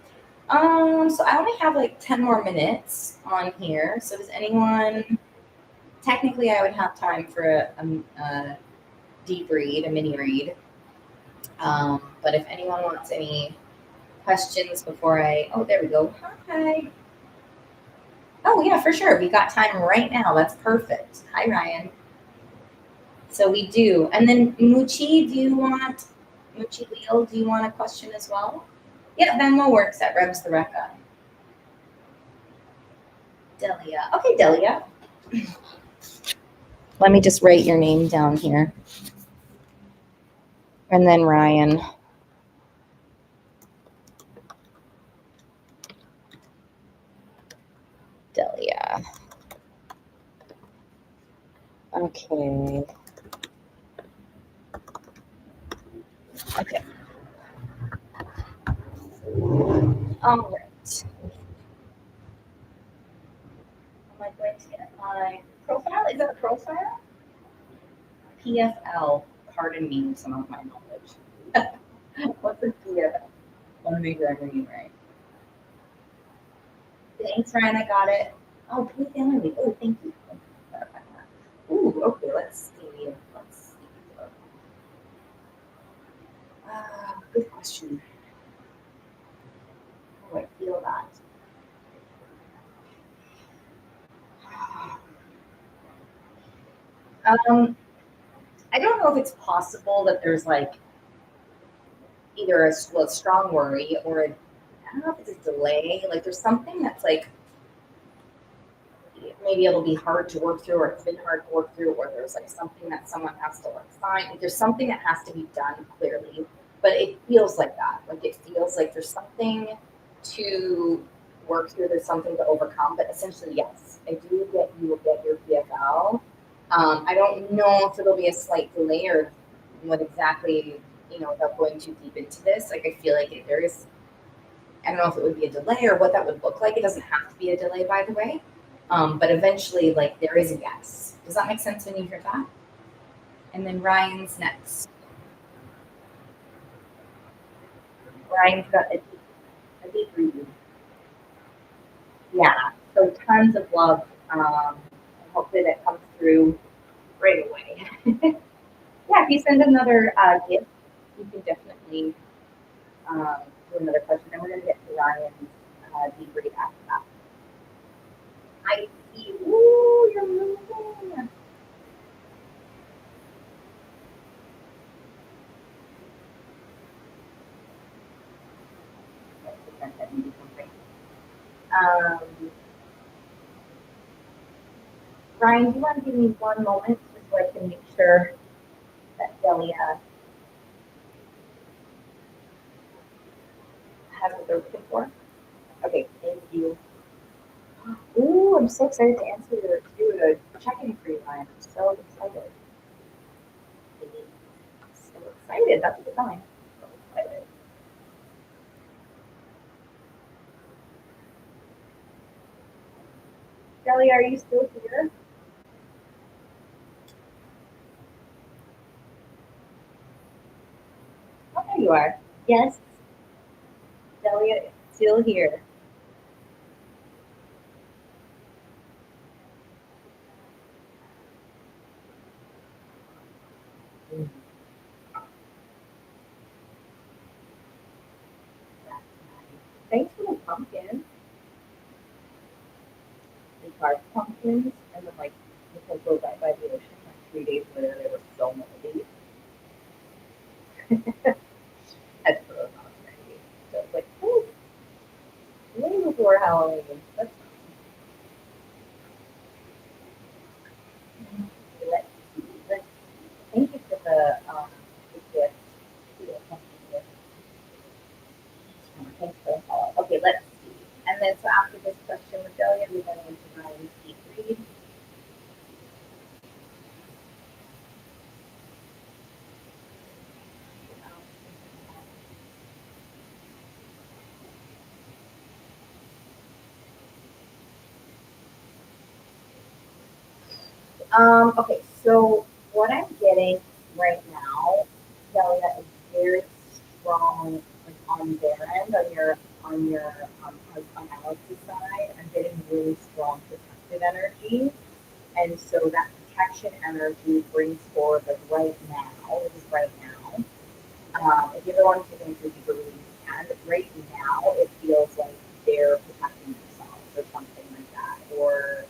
So I only have like 10 more minutes on here. So does anyone technically I would have time for a deep read, a mini read. But if anyone wants any questions before oh, there we go. Hi. Oh, yeah, for sure. We got time right now. That's perfect. Hi, Ryan. So we do. And then Muchi, Muchi Leal, do you want a question as well? Yeah, Venmo works at Rebs the Recca. Delia. Okay, Delia. Let me just write your name down here. And then Ryan. Delia. Okay. Okay. All right. Am I going to get my profile? Is that a profile? PFL? Pardon me some of my knowledge. What's a PFL? I want to make sure I'm reading right. Thanks, Ryan. I got it. Oh, pay family leave. Oh, thank you. Thank you for clarifying that. Ooh, okay. Let's see. Let's see. Good question. How do I feel that? I don't know if it's possible that there's like either a strong worry or I don't know if it's a delay. Like there's something that's like maybe it'll be hard to work through, or it's been hard to work through, or there's like something that someone has to like sign. Like, there's something that has to be done clearly, but it feels like that. Like it feels like there's something to work through. There's something to overcome. But essentially, yes, I do get you will get your PFL. I don't know if it'll be a slight delay or what exactly, without going too deep into this. Like I feel like there is. I don't know if it would be a delay or what that would look like. It doesn't have to be a delay, by the way. But eventually, like there is a yes. Does that make sense when you hear that? And then Ryan's next. Ryan's got a deep read. Yeah. So tons of love. Hopefully that comes through right away. Yeah. If you send another gift, you can definitely do another question. And we're going to get to Ryan's deep read after that. I see. Ooh, you're moving. Let's pretend that maybe something. Ryan, do you want to give me one moment just so I can make sure that Delia has what they're looking for? Okay, thank you. Ooh, I'm so excited to do a check-in for you, Ryan. I'm so excited. So excited. That's a good sign. So excited. Delia, are you still here? Oh, there you are. Yes. Delia is still here. Thanks for the pumpkin. We carved pumpkins and then like because we're right by the ocean, like 3 days later there were so many leaves. Had to put those on already. So it's like, oh, way before Halloween. That's let's see. Thank you for the gift. Yeah, thanks for the follow. Okay, let's see. And then so after this question with Delia, we're going into Ryan's deep read. Okay, so what I'm getting right now, Delia, is very strong like, on their end, on your personality side. I'm getting really strong protective energy, and so that protection energy brings forward like right now. This is right now. If you ever want to take into deeper reading, you can. But right now, it feels like they're protecting themselves or something like that, or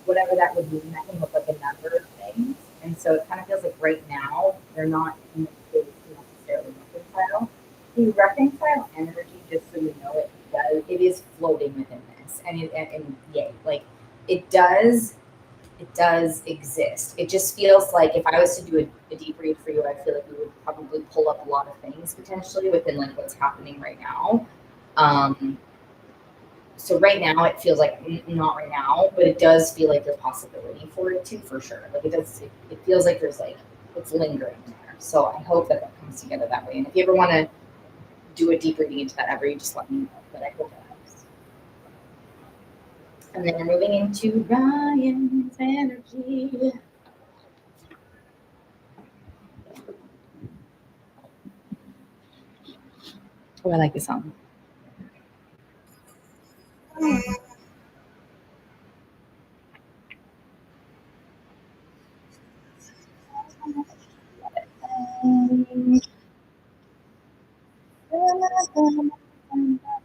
whatever that would mean. That can look like a number of things. And so it kind of feels like right now they're not in the space to necessarily reconcile. The reconcile energy, just so you know, it is floating within this, and yay, like it does exist. It just feels like if I was to do a deep read for you, I feel like we would probably pull up a lot of things potentially within like what's happening right now. So right now it feels like not right now, but it does feel like there's possibility for it too, for sure. Like it does, it feels like there's like it's lingering there. So I hope that comes together that way. And if you ever want to do a deep reading into that ever, you just let me know. But I hope that helps. And then we're moving into Ryan's energy. Oh, I like this song.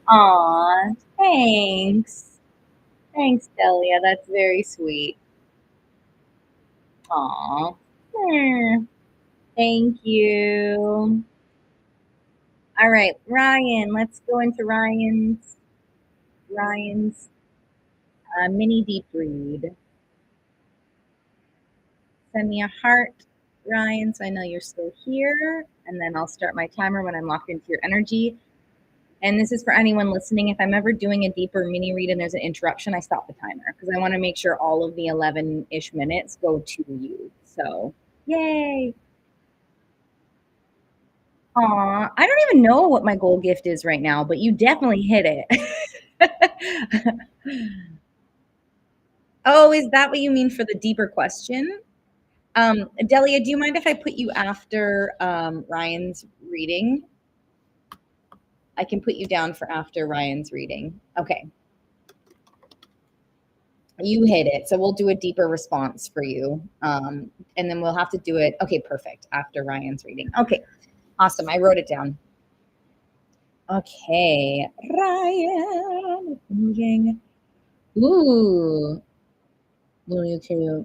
Aw, thanks. Thanks, Delia. That's very sweet. Aw. Thank you. All right, Ryan, let's go into Ryan's mini deep read. Send me a heart, Ryan, so I know you're still here. And then I'll start my timer when I'm locked into your energy. And this is for anyone listening. If I'm ever doing a deeper mini read and there's an interruption, I stop the timer because I want to make sure all of the 11-ish minutes go to you. So, yay. Aw, I don't even know what my goal gift is right now, but you definitely hit it. Oh, is that what you mean for the deeper question? Delia, do you mind if I put you after Ryan's reading? I can put you down for after Ryan's reading. Okay. You hit it. So we'll do a deeper response for you. And then we'll have to do it. Okay, perfect. After Ryan's reading. Okay, awesome. I wrote it down. Okay, Ryan. Moving. Ooh. Will you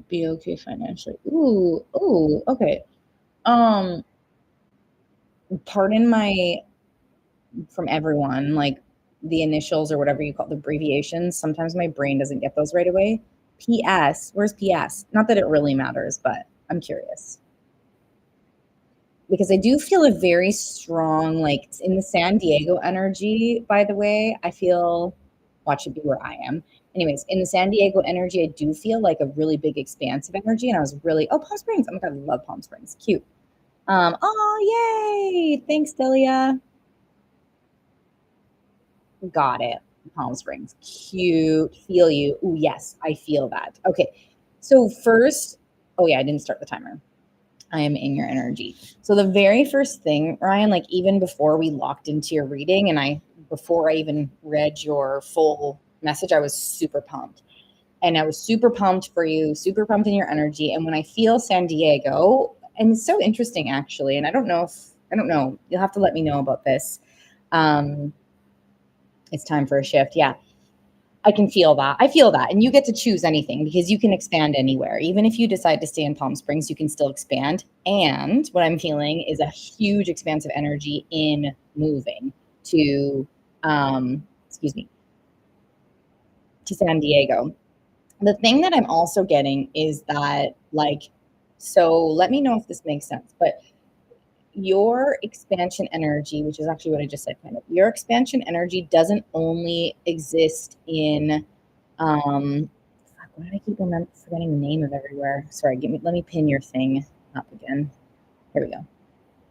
be okay financially? Ooh, okay. Pardon my from everyone, like the initials or whatever you call the abbreviations. Sometimes my brain doesn't get those right away. PS, where's PS? Not that it really matters, but I'm curious. Because I do feel a very strong, like in the San Diego energy, by the way, I feel, watch it be where I am. Anyways, in the San Diego energy, I do feel like a really big expansive energy. And I was really, oh, Palm Springs. Oh my God, I love Palm Springs. Cute. Oh, yay. Thanks, Delia. Got it. Palm Springs. Cute. Feel you. Ooh, yes, I feel that. Okay. So first, oh yeah, I didn't start the timer. I am in your energy. So the very first thing, Ryan, like even before we locked into your reading and before I even read your full message, I was super pumped. And I was super pumped for you, super pumped in your energy. And when I feel San Diego, and it's so interesting actually, and I don't know, you'll have to let me know about this. It's time for a shift. Yeah. I can feel that. I feel that. And you get to choose anything because you can expand anywhere. Even if you decide to stay in Palm Springs, you can still expand. And what I'm feeling is a huge expansive energy in moving to, to San Diego. The thing that I'm also getting is that, like, so let me know if this makes sense, but your expansion energy, which is actually what I just said, kind of, your expansion energy doesn't only exist in, why do I keep forgetting the name of everywhere? Sorry, let me pin your thing up again. Here we go.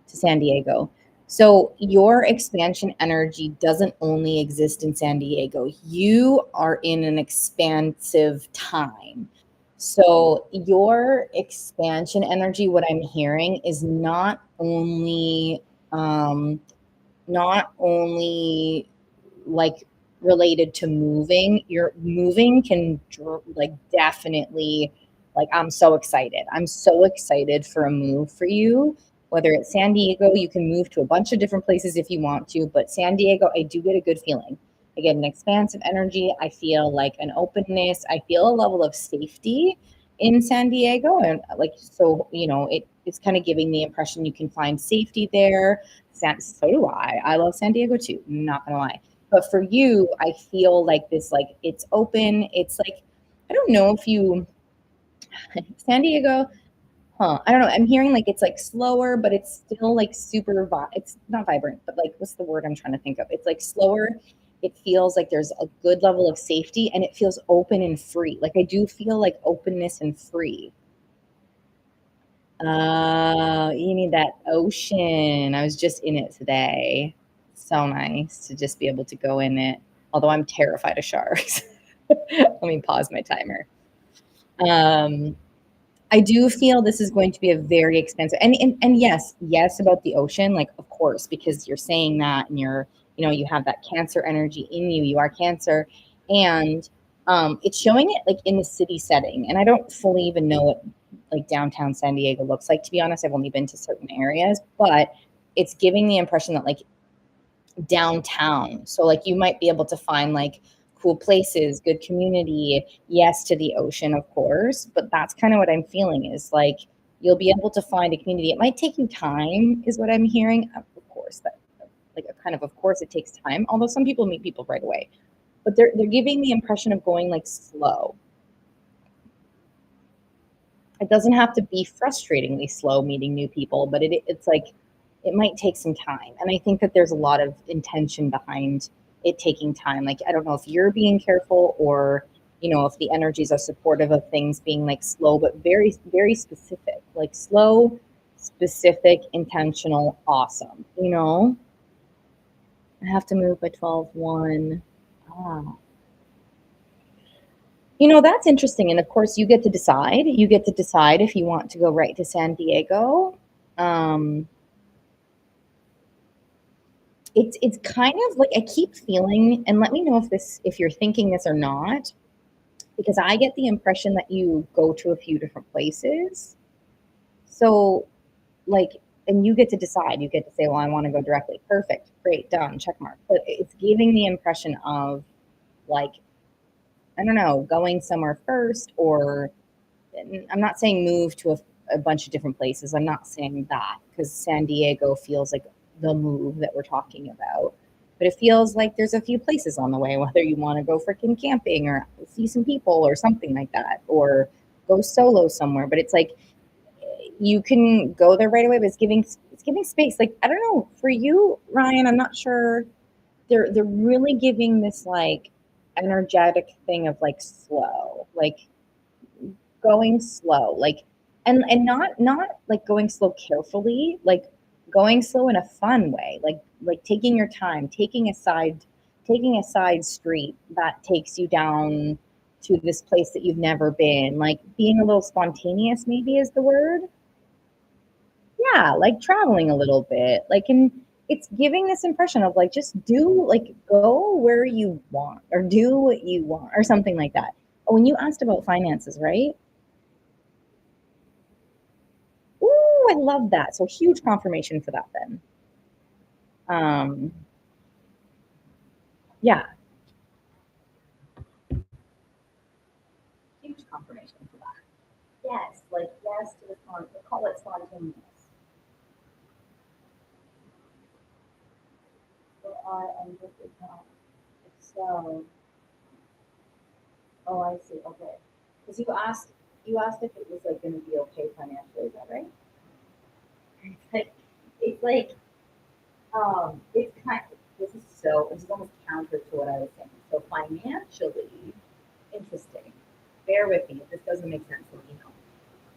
To San Diego. So your expansion energy doesn't only exist in San Diego. You are in an expansive time. So your expansion energy, what I'm hearing is not only like related to moving. Your moving can like definitely, like, I'm so excited. I'm so excited for a move for you. Whether it's San Diego, you can move to a bunch of different places if you want to, but San Diego, I do get a good feeling. I get an expansive energy. I feel like an openness. I feel a level of safety in San Diego. And like, so, it's kind of giving the impression you can find safety there. So do I. I love San Diego too. Not gonna lie. But for you, I feel like this, like it's open. It's like, I don't know if you, San Diego, I don't know. I'm hearing like it's like slower, but it's still like super, it's not vibrant, but like, what's the word I'm trying to think of? It's like slower. It feels like there's a good level of safety and it feels open and free. Like I do feel like openness and free. You need that ocean. I was just in it today. So nice to just be able to go in it. Although I'm terrified of sharks. Let me pause my timer. I do feel this is going to be a very expensive and yes about the ocean, like of course, because you're saying that and you're You know, you have that Cancer energy in you. You are Cancer. And it's showing it like in the city setting. And I don't fully even know what like downtown San Diego looks like, to be honest. I've only been to certain areas, but it's giving the impression that like downtown. So like you might be able to find like cool places, good community, yes to the ocean, of course, but that's kind of what I'm feeling is like you'll be able to find a community. It might take you time, is what I'm hearing. Of course, that like a kind of course it takes time, although some people meet people right away. But they're giving the impression of going like slow. It doesn't have to be frustratingly slow meeting new people, but it's like it might take some time. And I think that there's a lot of intention behind it taking time. Like, I don't know if you're being careful or, you know, if the energies are supportive of things being like slow, but very, very specific, like slow, specific, intentional, awesome. You know, I have to move by 12:1. Ah. You know, that's interesting. And of course, you get to decide. You get to decide if you want to go right to San Diego. It's kind of like I keep feeling, and let me know if you're thinking this or not, because I get the impression that you go to a few different places. So, like, and you get to decide. You get to say, well, I want to go directly. Perfect, great, done, check mark. But it's giving the impression of like, I don't know, going somewhere first, or I'm not saying move to a bunch of different places. I'm not saying that because San Diego feels like the move that we're talking about. But it feels like there's a few places on the way, whether you want to go freaking camping or see some people or something like that, or go solo somewhere. But it's like you can go there right away, but it's giving space. Like, I don't know, for you, Ryan, I'm not sure. They're really giving this like energetic thing of like slow, like going slow, like and not like going slow carefully, like going slow in a fun way, like taking your time, taking a side street that takes you down to this place that you've never been, like being a little spontaneous maybe is the word. Yeah, like traveling a little bit, like, and it's giving this impression of like just do, like, go where you want or do what you want or something like that. Oh, when you asked about finances, right? Ooh, I love that. So huge confirmation for that then. Um, yeah, huge confirmation for that. Yes, like yes to the we call it spontaneous. There are and this is not. So, oh, I see. Okay, because you asked if it was like going to be okay financially. Is that right? It's like it's kind of, this is almost counter to what I was saying. So financially, interesting. Bear with me if this doesn't make sense. Let me know.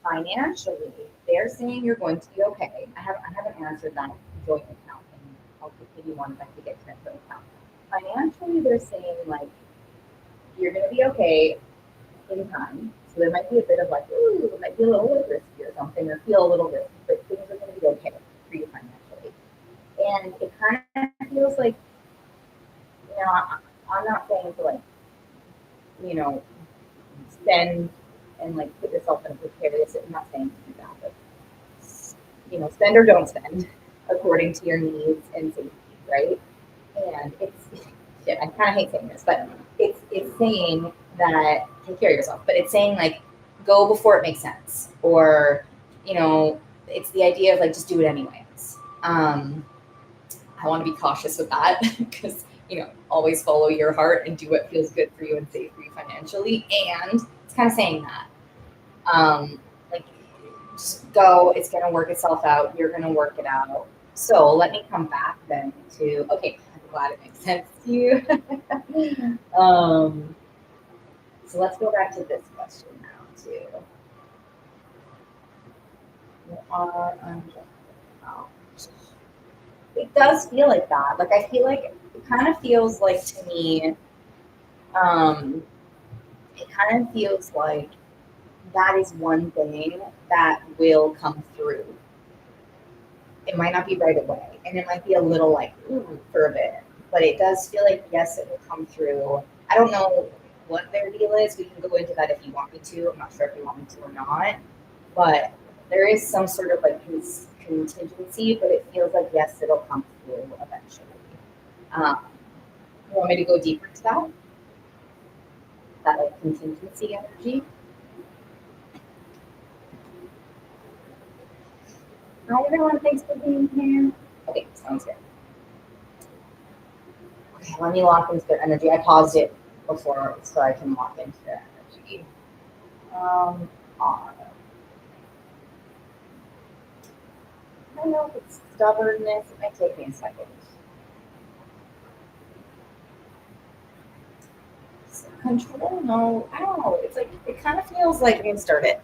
Financially, they're saying you're going to be okay. I haven't answered that joint account, and I'll give you one if I can get to that joint account. Financially, they're saying like you're going to be okay in time. So there might be a bit of like, ooh, it might be a little bit risky or something, or feel a little risky, but things are going to be okay for you financially. And it kind of feels like, I'm not saying to like, you know, spend and like put yourself in a precarious. I'm not saying to do that, but spend or don't spend according to your needs and safety, right? And it's shit. I kind of hate saying this, but it's saying that take care of yourself, but it's saying like go before it makes sense, or it's the idea of like just do it anyways. I want to be cautious with that because always follow your heart and do what feels good for you and safe for you financially, and it's kind of saying that like just go, it's going to work itself out, you're going to work it out. So let me come back then to, okay, I'm glad it makes sense to you. So let's go back to this question now too. It does feel like that. Like I feel like it kind of feels like to me, it kind of feels like that is one thing that will come through. It might not be right away, and it might be a little like, ooh, for a bit. But it does feel like, yes, it will come through. I don't know what their deal is. We can go into that if you want me to. I'm not sure if you want me to or not. But there is some sort of like contingency, but it feels like, yes, it'll come through eventually. You want me to go deeper into that? That like contingency energy? Hi everyone, thanks for being here. Okay, sounds good. Okay, let me lock into their energy. I paused it before so I can lock into their energy. On. I don't know if it's stubbornness. It might take me a second. Control? No, I don't know. It's like it kind of feels like we can start it.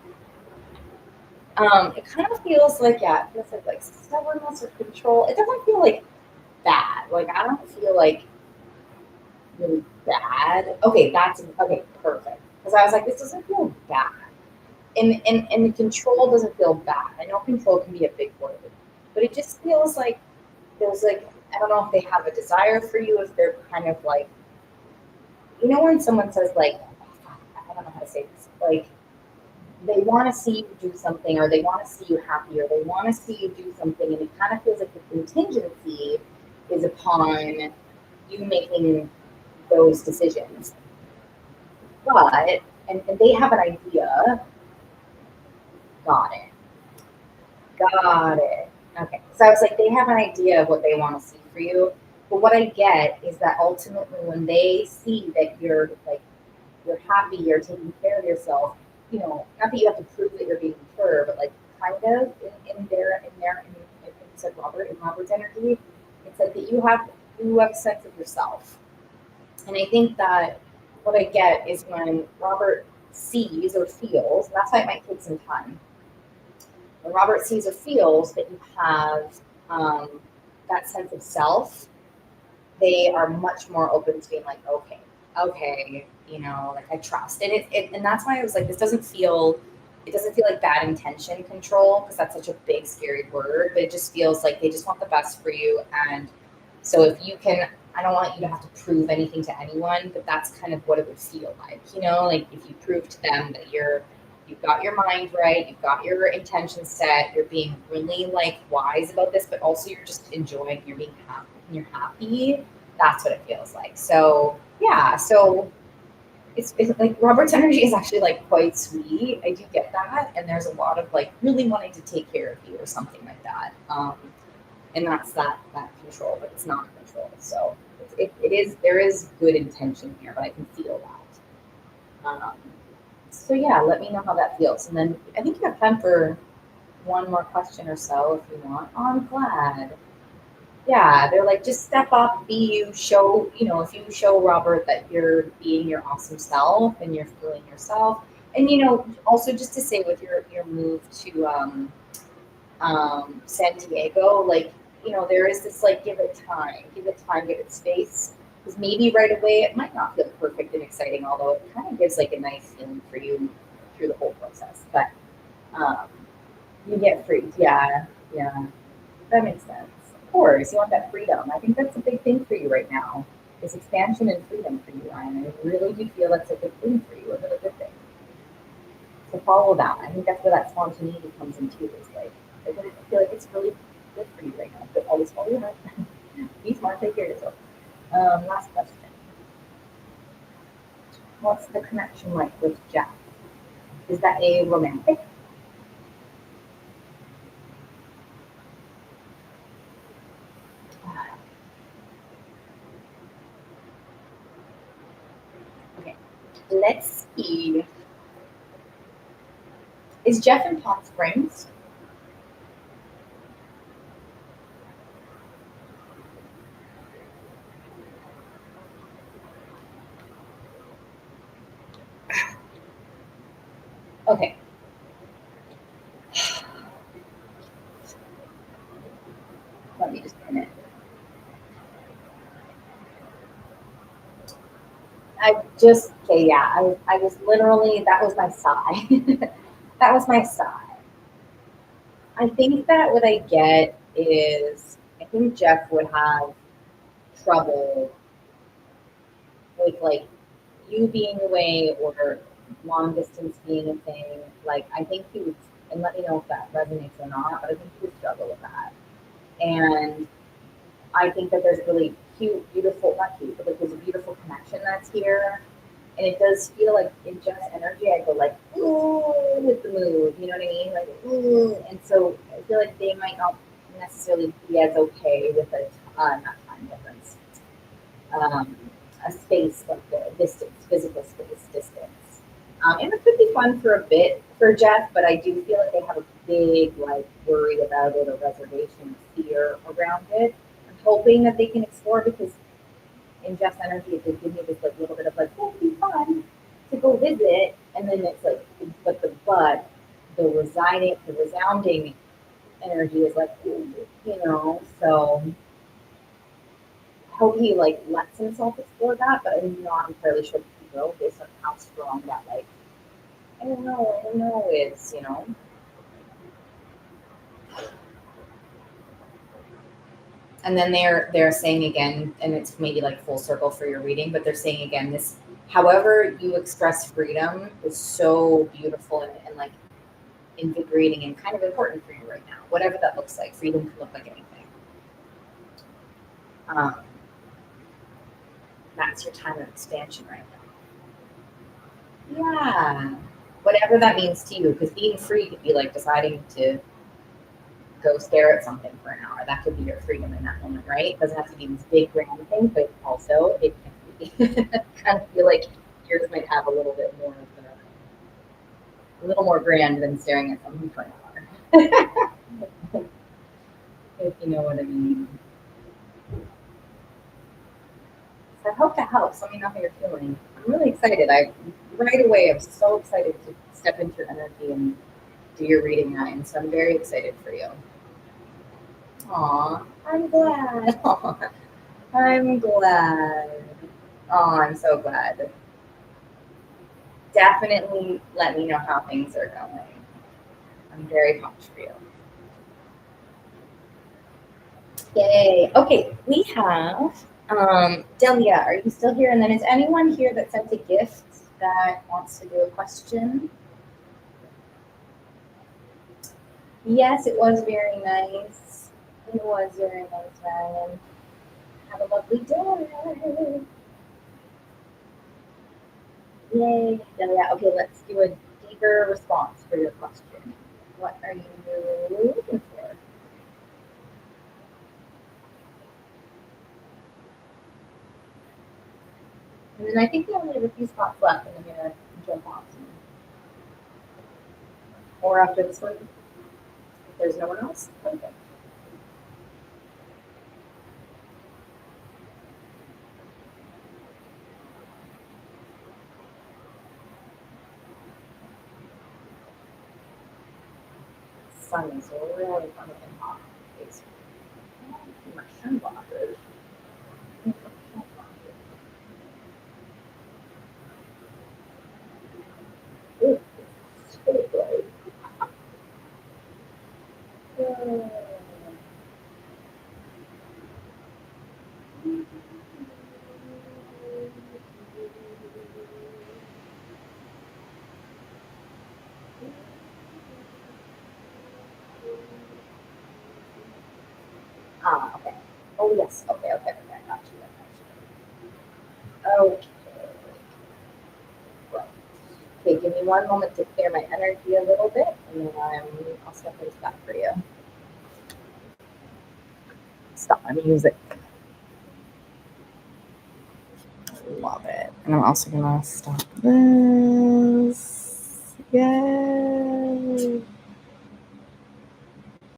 It kind of feels like, yeah, it feels like stubbornness or control. It doesn't feel like bad. Like I don't feel like really bad. Okay, that's okay, perfect. Because I was like, this doesn't feel bad. And the control doesn't feel bad. I know control can be a big word, but it just feels like there's like, I don't know if they have a desire for you, if they're kind of like, you know, when someone says like, I don't know how to say this, like they want to see you do something, or they want to see you happy, or they want to see you do something, and it kind of feels like the contingency is upon you making those decisions. But and they have an idea. Got it. Got it. Okay. So I was like, they have an idea of what they want to see for you. But what I get is that ultimately when they see that you're like you're happy, you're taking care of yourself, you know, not that you have to prove that you're being mature, but like kind of in said Robert, in Robert's energy, it's like that you have a sense of yourself. And I think that what I get is when Robert sees or feels, and that's why it might take some time. When Robert sees or feels that you have that sense of self, they are much more open to being like, okay, you know, like I trust. And that's why I was like, it doesn't feel like bad intention control, because that's such a big, scary word, but it just feels like they just want the best for you. And so if you can, I don't want you to have to prove anything to anyone, but that's kind of what it would feel like, you know, like if you prove to them that you've got your mind right, you've got your intention set, you're being really like wise about this, but also you're just enjoying, you're being happy, you're happy. That's what it feels like. So yeah, so it's like Robert's energy is actually like quite sweet. I do get that, and there's a lot of like really wanting to take care of you or something like that. And that's that control, but it's not control. So it is, there is good intention here, but I can feel that. So yeah, let me know how that feels, and then I think you have time for one more question or so if you want. Oh, I'm glad. Yeah, they're like, just step up, be you, show, you know, if you show Robert that you're being your awesome self and you're feeling yourself. And, you know, also just to say with your move to San Diego, like, you know, there is this like, give it time, give it space. Because maybe right away it might not feel perfect and exciting, although it kind of gives like a nice feeling for you through the whole process. But um, you get free. Yeah, yeah. That makes sense. Of course, you want that freedom. I think that's a big thing for you right now. Is expansion and freedom for you, Ryan. I really do feel that's a good thing for you, a really good thing. So follow that. I think that's where that spontaneity comes into. Is like, I feel like it's really good for you right now. But always follow your heart. Be smart, take care of yourself. Last question. What's the connection like with Jeff? Is that a romantic? Okay, let's see. Is Jeff in Palm Springs? Okay. Let me just pin it. Okay, yeah, I was literally, that was my sigh. That was my sigh. I think that what I get is, I think Jeff would have trouble with like you being away or long distance being a thing. Like I think he would, and let me know if that resonates or not, but I think he would struggle with that. And I think that there's really cute, beautiful, not cute, but like there's a beautiful connection that's here. And it does feel like in just energy, I go like, ooh, with the mood, you know what I mean? Like, ooh. And so I feel like they might not necessarily be as okay with a not time difference, a space like the distance, physical space distance. And it could be fun for a bit for Jeff, but I do feel like they have a big like worry about it or reservation fear around it. I'm hoping that they can explore because in Jeff's energy, it did give me this like little bit of like, oh, it'd be fun to go visit, and then it's like, the resounding energy is like, ooh, you know. So I hope he like lets himself explore that, but I'm not entirely sure if he will based on how strong that like, I don't know is, you know. And then they're saying again, and it's maybe like full circle for your reading, but they're saying again, this however you express freedom is so beautiful and like invigorating and kind of important for you right now. Whatever that looks like. Freedom can look like anything. That's your time of expansion right now. Yeah. Whatever that means to you, because being free could be like deciding to go stare at something for an hour. That could be your freedom in that moment, right? It doesn't have to be this big grand thing, but also it can be kind of feel like yours might have a little bit more of a little more grand than staring at something for an hour. If you know what I mean. So I hope that helps. Let me know how you're feeling. I'm really excited. Right away I'm so excited to step into your energy and do your reading 9. So I'm very excited for you. Aw, I'm glad. Aw, I'm glad. Oh, I'm so glad. Definitely let me know how things are going. I'm very pumped for you. Yay. Okay, we have Delia, are you still here? And then is anyone here that sent a gift that wants to do a question? Yes, it was very nice. It was very nice, Ryan. Have a lovely day. Yay, Delia. Okay, let's do a deeper response for your question. What are you looking for? And then I think we only have a few spots left, and I'm gonna jump off. Or after this one, if there's no one else, okay. Sun is really fucking hot. It's my sunblockers. Ooh, it's so bright. Ah, okay. Oh yes. Okay. I got you. Okay. Right. Okay. Give me one moment to clear my energy a little bit, and then I'll step into that for you. Stop my music. Love it. And I'm also gonna stop this. Yay.